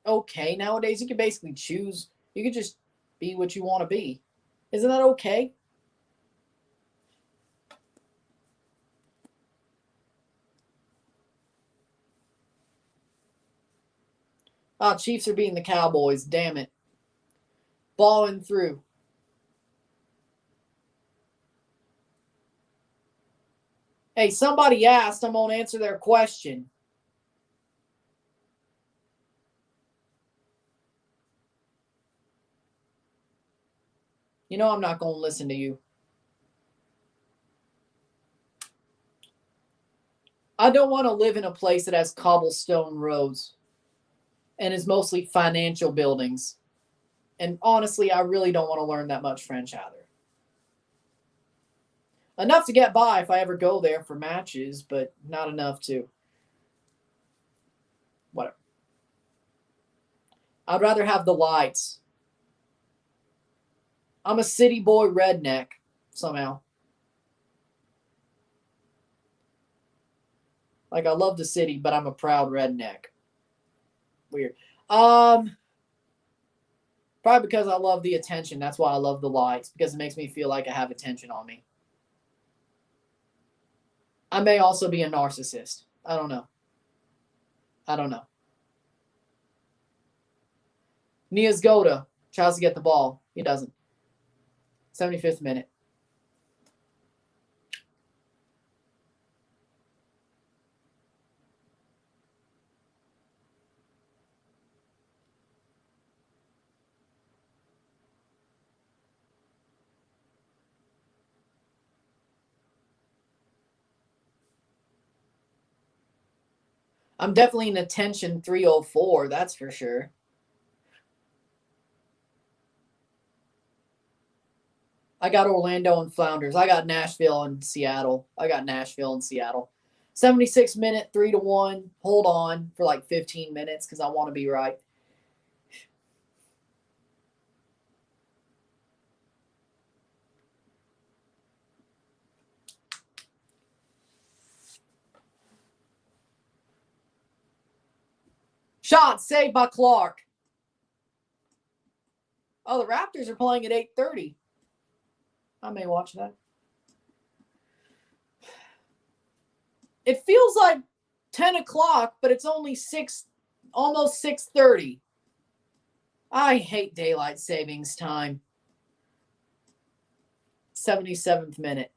okay nowadays? You can basically choose. You can just be what you want to be. Isn't that okay? Oh, Chiefs are beating the Cowboys. Damn it. Balling through. Hey, somebody asked. I'm going to answer their question. You know I'm not going to listen to you. I don't want to live in a place that has cobblestone roads and is mostly financial buildings. And honestly, I really don't want to learn that much French either. Enough to get by if I ever go there for matches, but not enough to. Whatever. I'd rather have the lights. I'm a city boy redneck somehow. Like, I love the city, but I'm a proud redneck. Weird. Probably because I love the attention. That's why I love the lights, because it makes me feel like I have attention on me. I may also be a narcissist. I don't know. Niazgoda tries to get the ball. He doesn't. 75th minute. I'm definitely an attention 304, that's for sure. I got Orlando and Flounders. I got Nashville and Seattle. 76-minute, 3-1. Hold on for like 15 minutes because I want to be right. Shot saved by Clark. Oh, the Raptors are playing at 8:30. I may watch that. It feels like 10 o'clock, but it's only almost 6:30. I hate daylight savings time. 77th minute.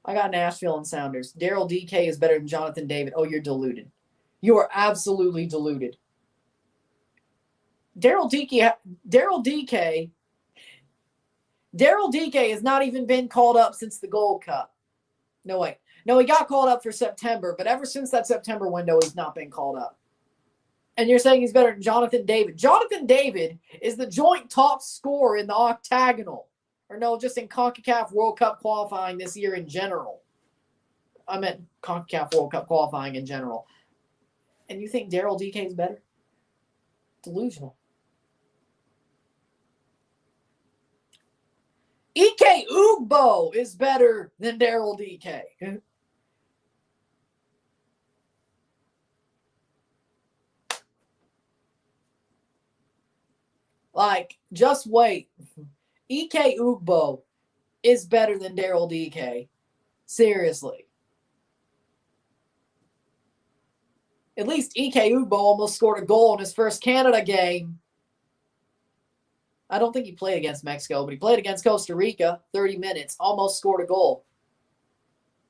I got Nashville and Sounders. Daryl DK is better than Jonathan David. Oh, you're deluded. You are absolutely deluded. Daryl DK has not even been called up since the Gold Cup. No, wait. No, he got called up for September, but ever since that September window, he's not been called up. And you're saying he's better than Jonathan David. Jonathan David is the joint top scorer in the octagonal. Or no, just in CONCACAF World Cup qualifying this year in general. I meant CONCACAF World Cup qualifying in general. And you think Daryl DK is better? Delusional. Ike Ugbo is better than Daryl DK. Like, just wait. Ike Ugbo is better than Daryl DK. Seriously. At least Ike Ugbo almost scored a goal in his first Canada game. I don't think he played against Mexico, but he played against Costa Rica, 30 minutes, almost scored a goal.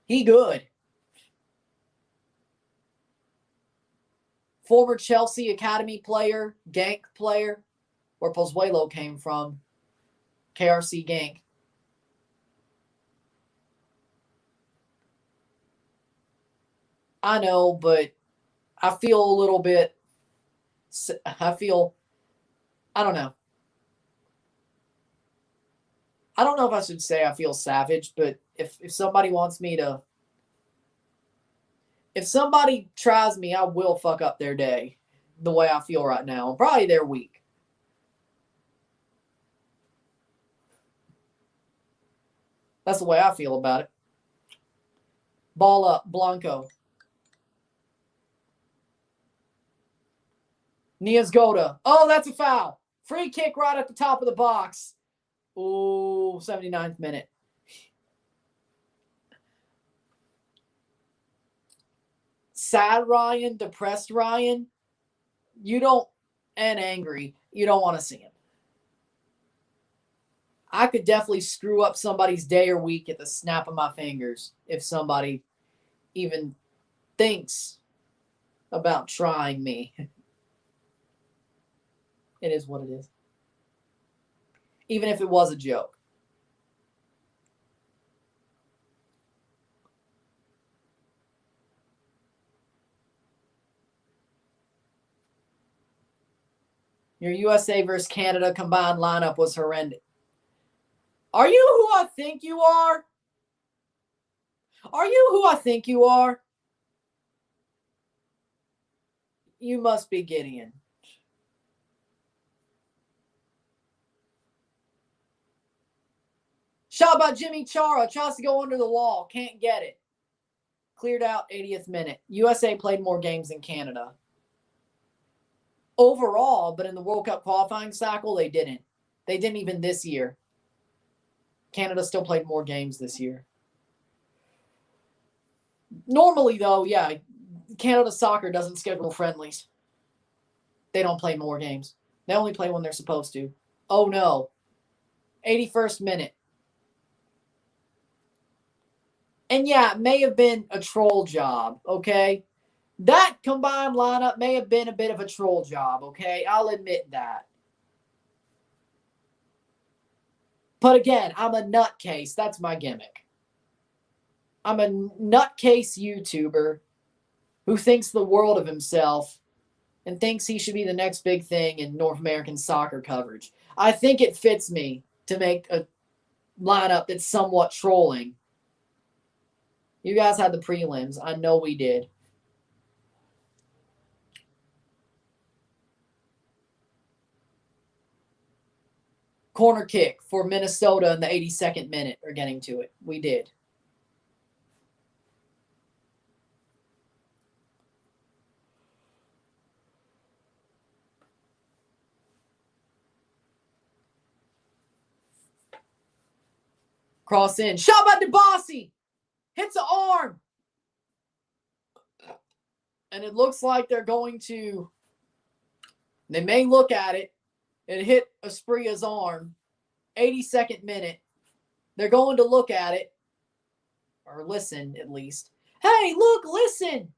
He good. Former Chelsea Academy player, Genk player, where Pozuelo came from, KRC Genk. I know, but I feel a little bit, I don't know. I don't know if I should say I feel savage, but if somebody wants me to, if somebody tries me, I will fuck up their day the way I feel right now. Probably their week. That's the way I feel about it. Ball up, Blanco. Niazgoda. Oh, that's a foul. Free kick right at the top of the box. Ooh, 79th minute. sad Ryan, depressed Ryan, and angry, you don't want to see him. I could definitely screw up somebody's day or week at the snap of my fingers if somebody even thinks about trying me. It is what it is. Even if it was a joke. Your USA versus Canada combined lineup was horrendous. Are you who I think you are? Are you who I think you are? You must be Gideon. Shot by Jimmy Chara. Tries to go under the wall. Can't get it. Cleared out 80th minute. USA played more games than Canada. Overall, but in the World Cup qualifying cycle, they didn't. They didn't even this year. Canada still played more games this year. Normally, though, yeah, Canada soccer doesn't schedule friendlies. They don't play more games. They only play when they're supposed to. Oh, no. 81st minute. And yeah, it may have been a troll job, okay? That combined lineup may have been a bit of a troll job, okay? I'll admit that. But again, I'm a nutcase. That's my gimmick. I'm a nutcase YouTuber who thinks the world of himself and thinks he should be the next big thing in North American soccer coverage. I think it fits me to make a lineup that's somewhat trolling. You guys had the prelims. I know we did. Corner kick for Minnesota in the 82nd minute. We're getting to it. We did. Cross in. Shot by DeBossi. Hits the arm. And it looks like they're going to... They may look at it. It hit Aspria's arm. 82nd minute. They're going to look at it. Or listen, at least. Hey, look, listen.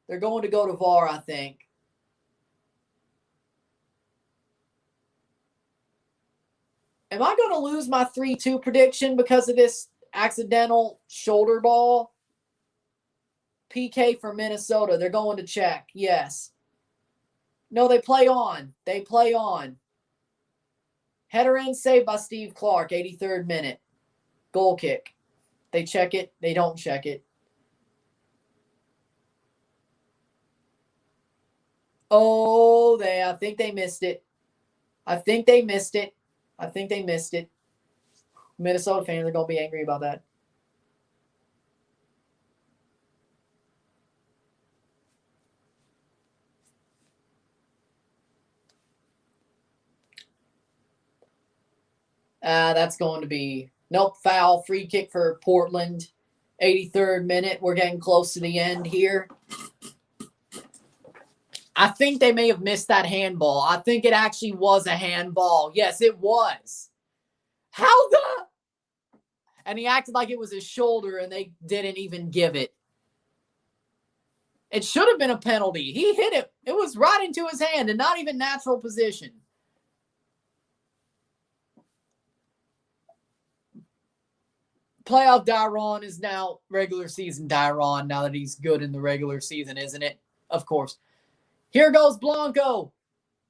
They're going to go to VAR, I think. Am I going to lose my 3-2 prediction because of this accidental shoulder ball? PK for Minnesota. They're going to check. Yes. No, they play on. They play on. Header in, saved by Steve Clark, 83rd minute. Goal kick. They check it. They don't check it. Oh, I think they missed it. I think they missed it. Minnesota fans are going to be angry about that. That's going to be, nope, foul. Free kick for Portland. 83rd minute. We're getting close to the end here. I think they may have missed that handball. I think it actually was a handball. Yes, it was. How the? And he acted like it was his shoulder, and they didn't even give it. It should have been a penalty. He hit it. It was right into his hand and not even natural position. Playoff Dyron is now regular season Dyron now that he's good in the regular season, isn't it? Of course. Here goes Blanco.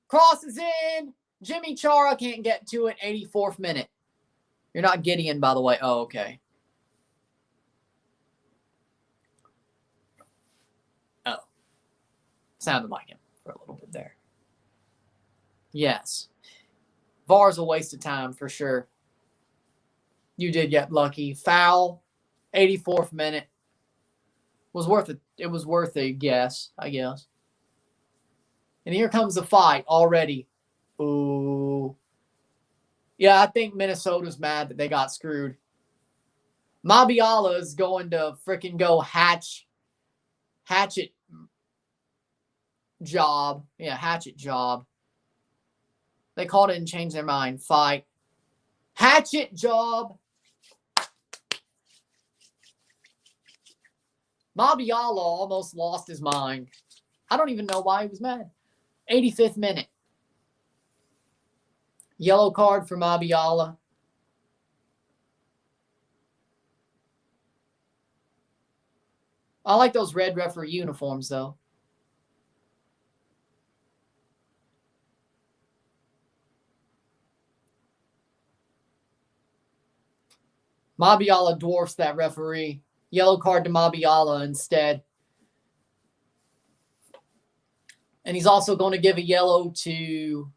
Crosses in. Jimmy Chara can't get to it. 84th minute. You're not Gideon, by the way. Oh, okay. Oh. Sounded like him for a little bit there. Yes. VAR's a waste of time for sure. You did get lucky. Foul. 84th minute. It was worth a guess, I guess. And here comes the fight already. Ooh. Yeah, I think Minnesota's mad that they got screwed. Mabiala is going to freaking go hatchet job. Yeah, hatchet job. They called it and changed their mind. Fight. Hatchet job. Mabiala almost lost his mind. I don't even know why he was mad. 85th minute. Yellow card for Mabiala. I like those red referee uniforms, though. Mabiala dwarfs that referee. Yellow card to Mabiala instead. And he's also going to give a yellow to...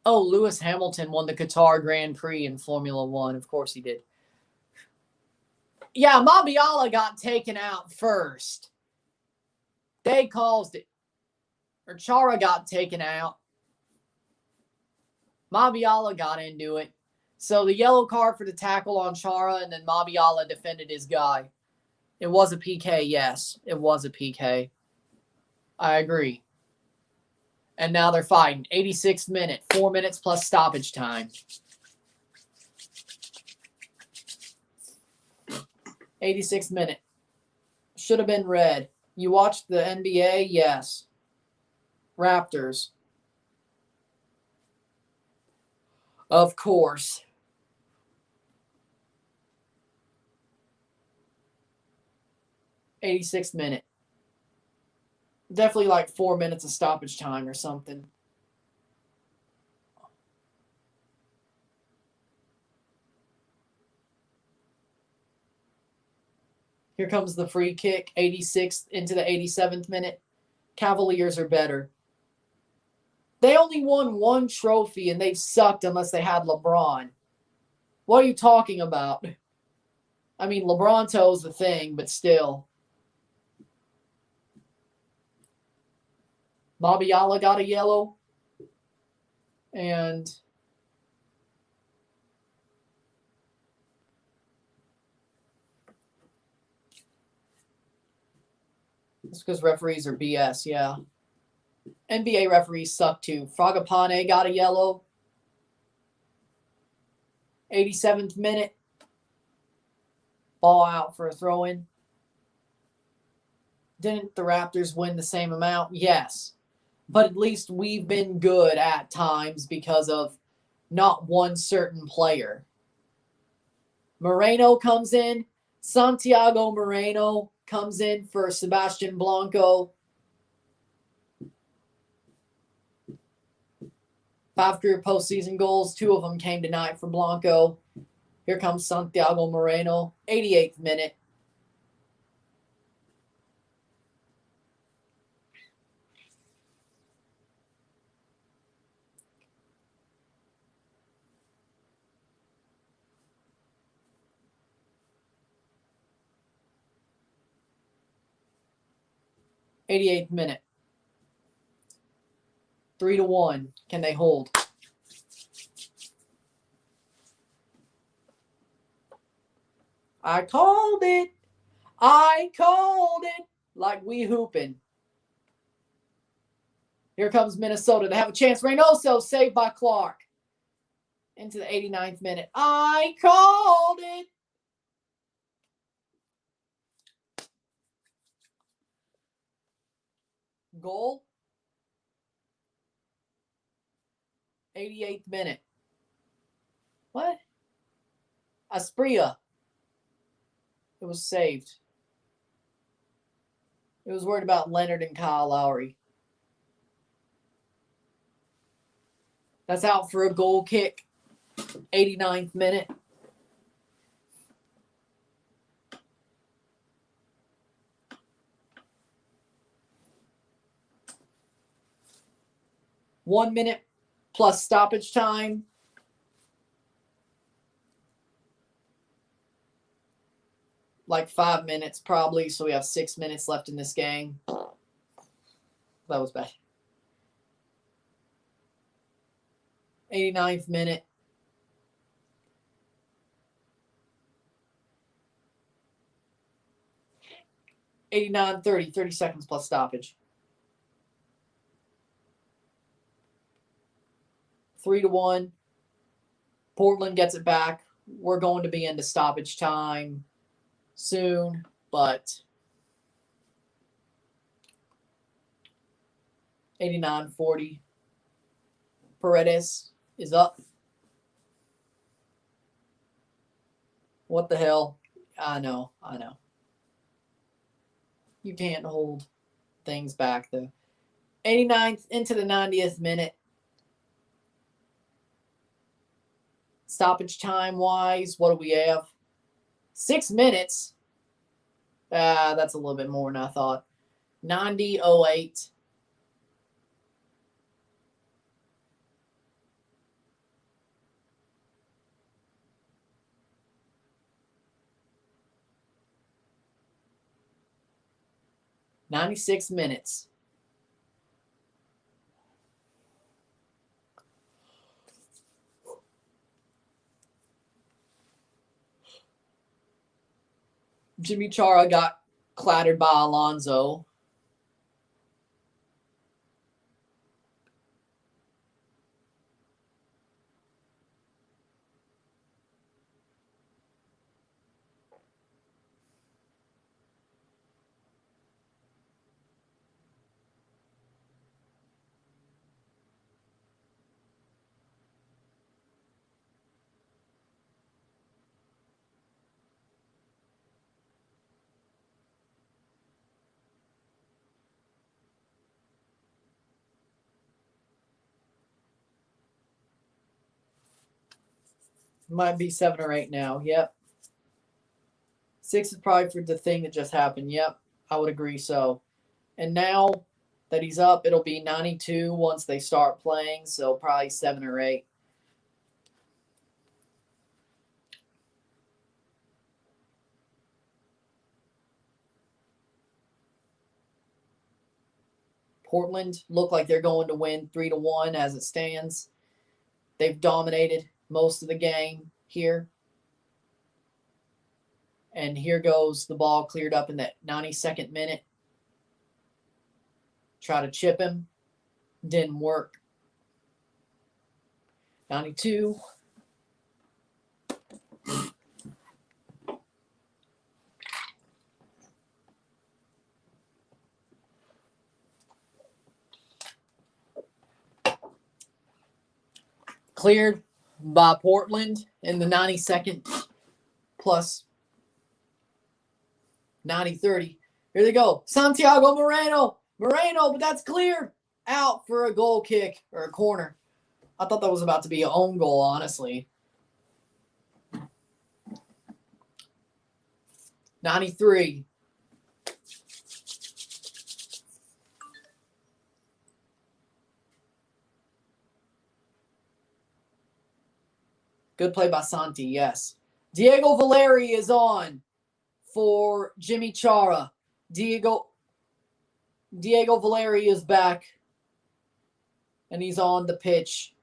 Oh, Lewis Hamilton won the Qatar Grand Prix in Formula One. Of course he did. Yeah, Mabiala got taken out first. They caused it. Or Chara got taken out. Mabiala got into it. So the yellow card for the tackle on Chara, and then Mabiala defended his guy. It was a PK, yes. It was a PK. I agree. And now they're fighting. 86th minute. 4 minutes plus stoppage time. 86th minute. Should have been red. You watched the NBA? Yes. Raptors. Of course. '86th minute. Definitely like 4 minutes of stoppage time or something. Here comes the free kick. 86th into the 87th minute. Cavaliers are better. They only won one trophy and they've sucked unless they had LeBron. What are you talking about? I mean, LeBron toes the thing, but still. Mabiala got a yellow. And it's because referees are BS, yeah. NBA referees suck too. Fragapane got a yellow. 87th minute. Ball out for a throw-in. Didn't the Raptors win the same amount? Yes. But at least we've been good at times because of not one certain player. Moreno comes in. Santiago Moreno comes in for Sebastian Blanco. 5 career postseason goals. 2 of them came tonight for Blanco. Here comes Santiago Moreno. 88th minute. '88th minute. 3-1. Can they hold? I called it. I called it. Like we hooping. Here comes Minnesota. They have a chance. Reynoso saved by Clark. Into the 89th minute. I called it. Goal. 88th minute. What? Aspria. It was saved. It was worried about Leonard and Kyle Lowry. That's out for a goal kick. 89th minute. One minute plus stoppage time. like 5 minutes probably, so we have 6 minutes left in this game. That was bad. 89th minute. $89-30, 30 seconds plus stoppage. 3-1. Portland gets it back. We're going to be into stoppage time soon, but 89-40. Paredes is up. What the hell? I know. You can't hold things back, though. 89th into the 90th minute. Stoppage time-wise, what do we have? 6 minutes. That's a little bit more than I thought. 90-08. $96 minutes. Jimmy Chara got clattered by Alonso. Might be 7 or 8 now. Yep. 6 is probably for the thing that just happened. Yep. I would agree so. And now that he's up, it'll be 92 once they start playing. So probably 7 or 8. Portland look like they're going to win 3-1 as it stands. They've dominated most of the game here. And here goes the ball cleared up in that 92nd minute. Try to chip him. Didn't work. 92. Cleared by Portland in the 92nd plus 90-30. Here they go. Santiago Moreno, but that's cleared. Out for a goal kick or a corner. I thought that was about to be an own goal, honestly. 93. Good play by Santi, yes. Diego Valeri is on for Jimmy Chara. Diego Valeri is back. And he's on the pitch.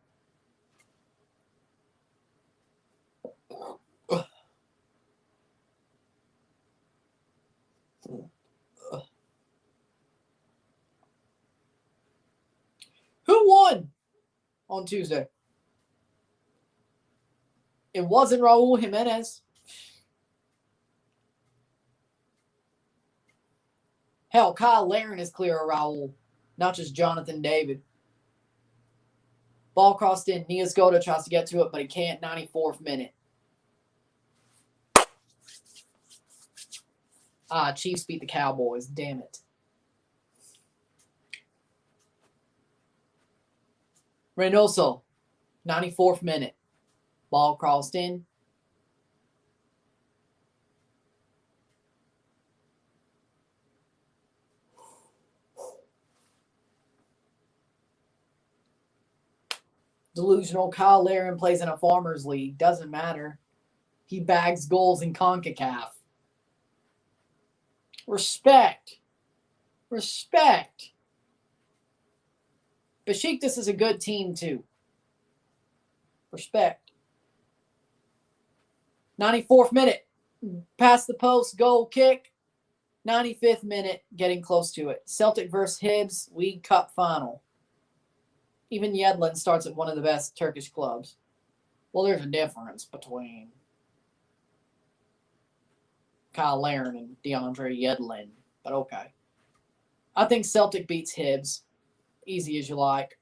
Who won on Tuesday? It wasn't Raul Jimenez. Hell, Kyle Larin is clear of Raul, not just Jonathan David. Ball crossed in. Niasgoda tries to get to it, but he can't. 94th minute. Chiefs beat the Cowboys. Damn it. Reynoso, 94th minute. Ball crossed in. Delusional Kyle Larin plays in a farmers league. Doesn't matter. He bags goals in CONCACAF. Respect. Respect. Besiktas is a good team, too. Respect. 94th minute. Past the post, goal kick. 95th minute, getting close to it. Celtic versus Hibs, League Cup final. Even Yedlin starts at one of the best Turkish clubs. Well, there's a difference between Kyle Larin and DeAndre Yedlin, but okay. I think Celtic beats Hibs. Easy as you like.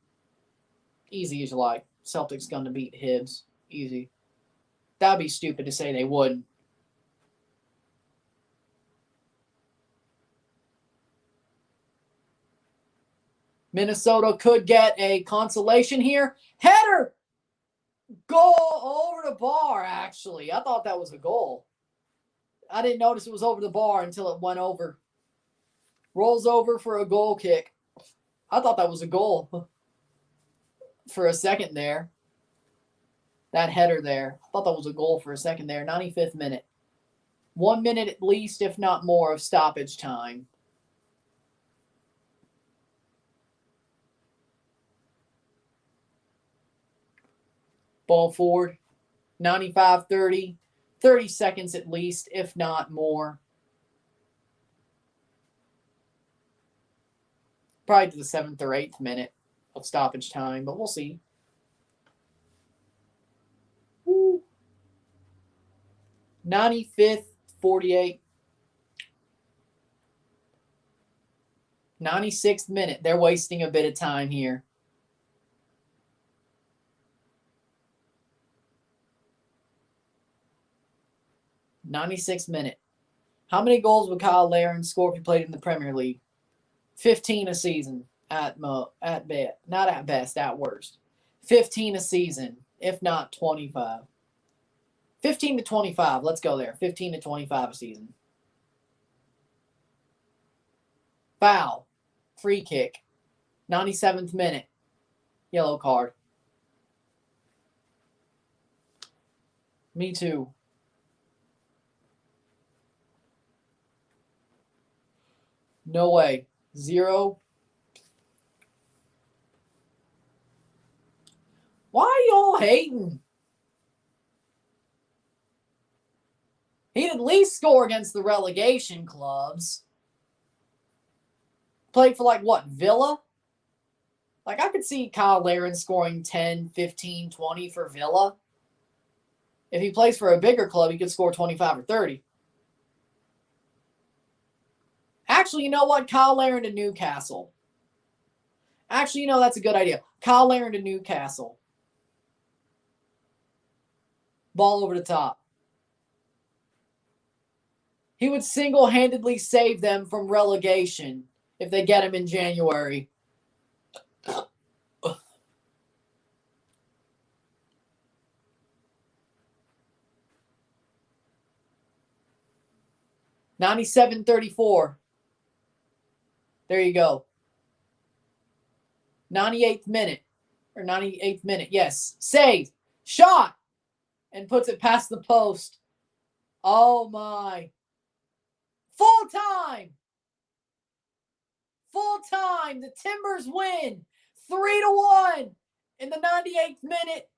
Easy as you like. Celtic's going to beat Hibs. Easy. That would be stupid to say they wouldn't. Minnesota could get a consolation here. Header! Goal over the bar, actually. I thought that was a goal. I didn't notice it was over the bar until it went over. Rolls over for a goal kick. I thought that was a goal for a second there. That header there. I thought that was a goal for a second there. 95th minute. 1 minute at least, if not more, of stoppage time. Ball forward. 95-30. 30 seconds at least, if not more. Probably to the 7th or 8th minute of stoppage time, but we'll see. Woo. 95th, 48. 96th minute. They're wasting a bit of time here. '96th minute. How many goals would Kyle Larin score if he played in the Premier League? 15 a season at best. Not at best, at worst. 15 a season, if not 25. 15 to 25. Let's go there. 15 to 25 a season. Foul. Free kick. 97th minute. Yellow card. Me too. No way. 0. Why are y'all hating? He'd at least score against the relegation clubs. Played for, like, what, Villa? Like, I could see Kyle Larin scoring 10, 15, 20 for Villa. If he plays for a bigger club, he could score 25 or 30. Actually, you know what? Kyle Larin to Newcastle. Actually, you know, that's a good idea. Kyle Larin to Newcastle. Ball over the top. He would single-handedly save them from relegation if they get him in January. $97.34. There you go. 98th minute. Or 98th minute. Yes. Save. Shot. And puts it past the post. Oh, my. Full time. Full time. The Timbers win. 3-1. In the 98th minute,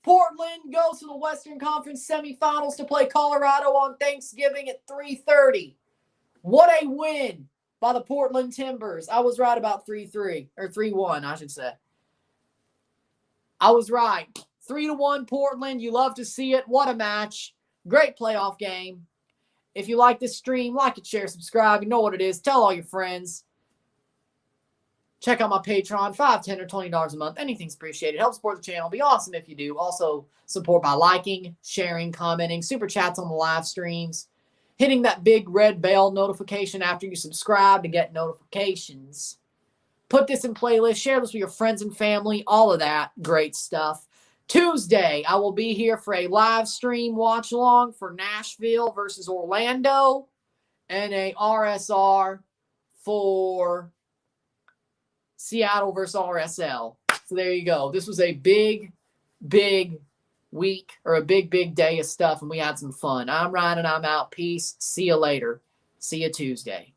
Portland goes to the Western Conference semifinals to play Colorado on Thanksgiving at 3:30. What a win by the Portland Timbers. I was right about 3-3, or 3-1, I should say. I was right. 3-1 Portland. You love to see it. What a match. Great playoff game. If you like this stream, like it, share, subscribe. You know what it is. Tell all your friends. Check out my Patreon, $5, $10, or $20 a month. Anything's appreciated. Help support the channel. Be awesome if you do. Also, support by liking, sharing, commenting, super chats on the live streams, hitting that big red bell notification after you subscribe to get notifications. Put this in playlist. Share this with your friends and family. All of that great stuff. Tuesday, I will be here for a live stream watch along for Nashville versus Orlando and a RSR for Seattle versus RSL. So there you go. This was a big, big week or a big, big day of stuff, and we had some fun. I'm Ryan, and I'm out. Peace. See you later. See you Tuesday.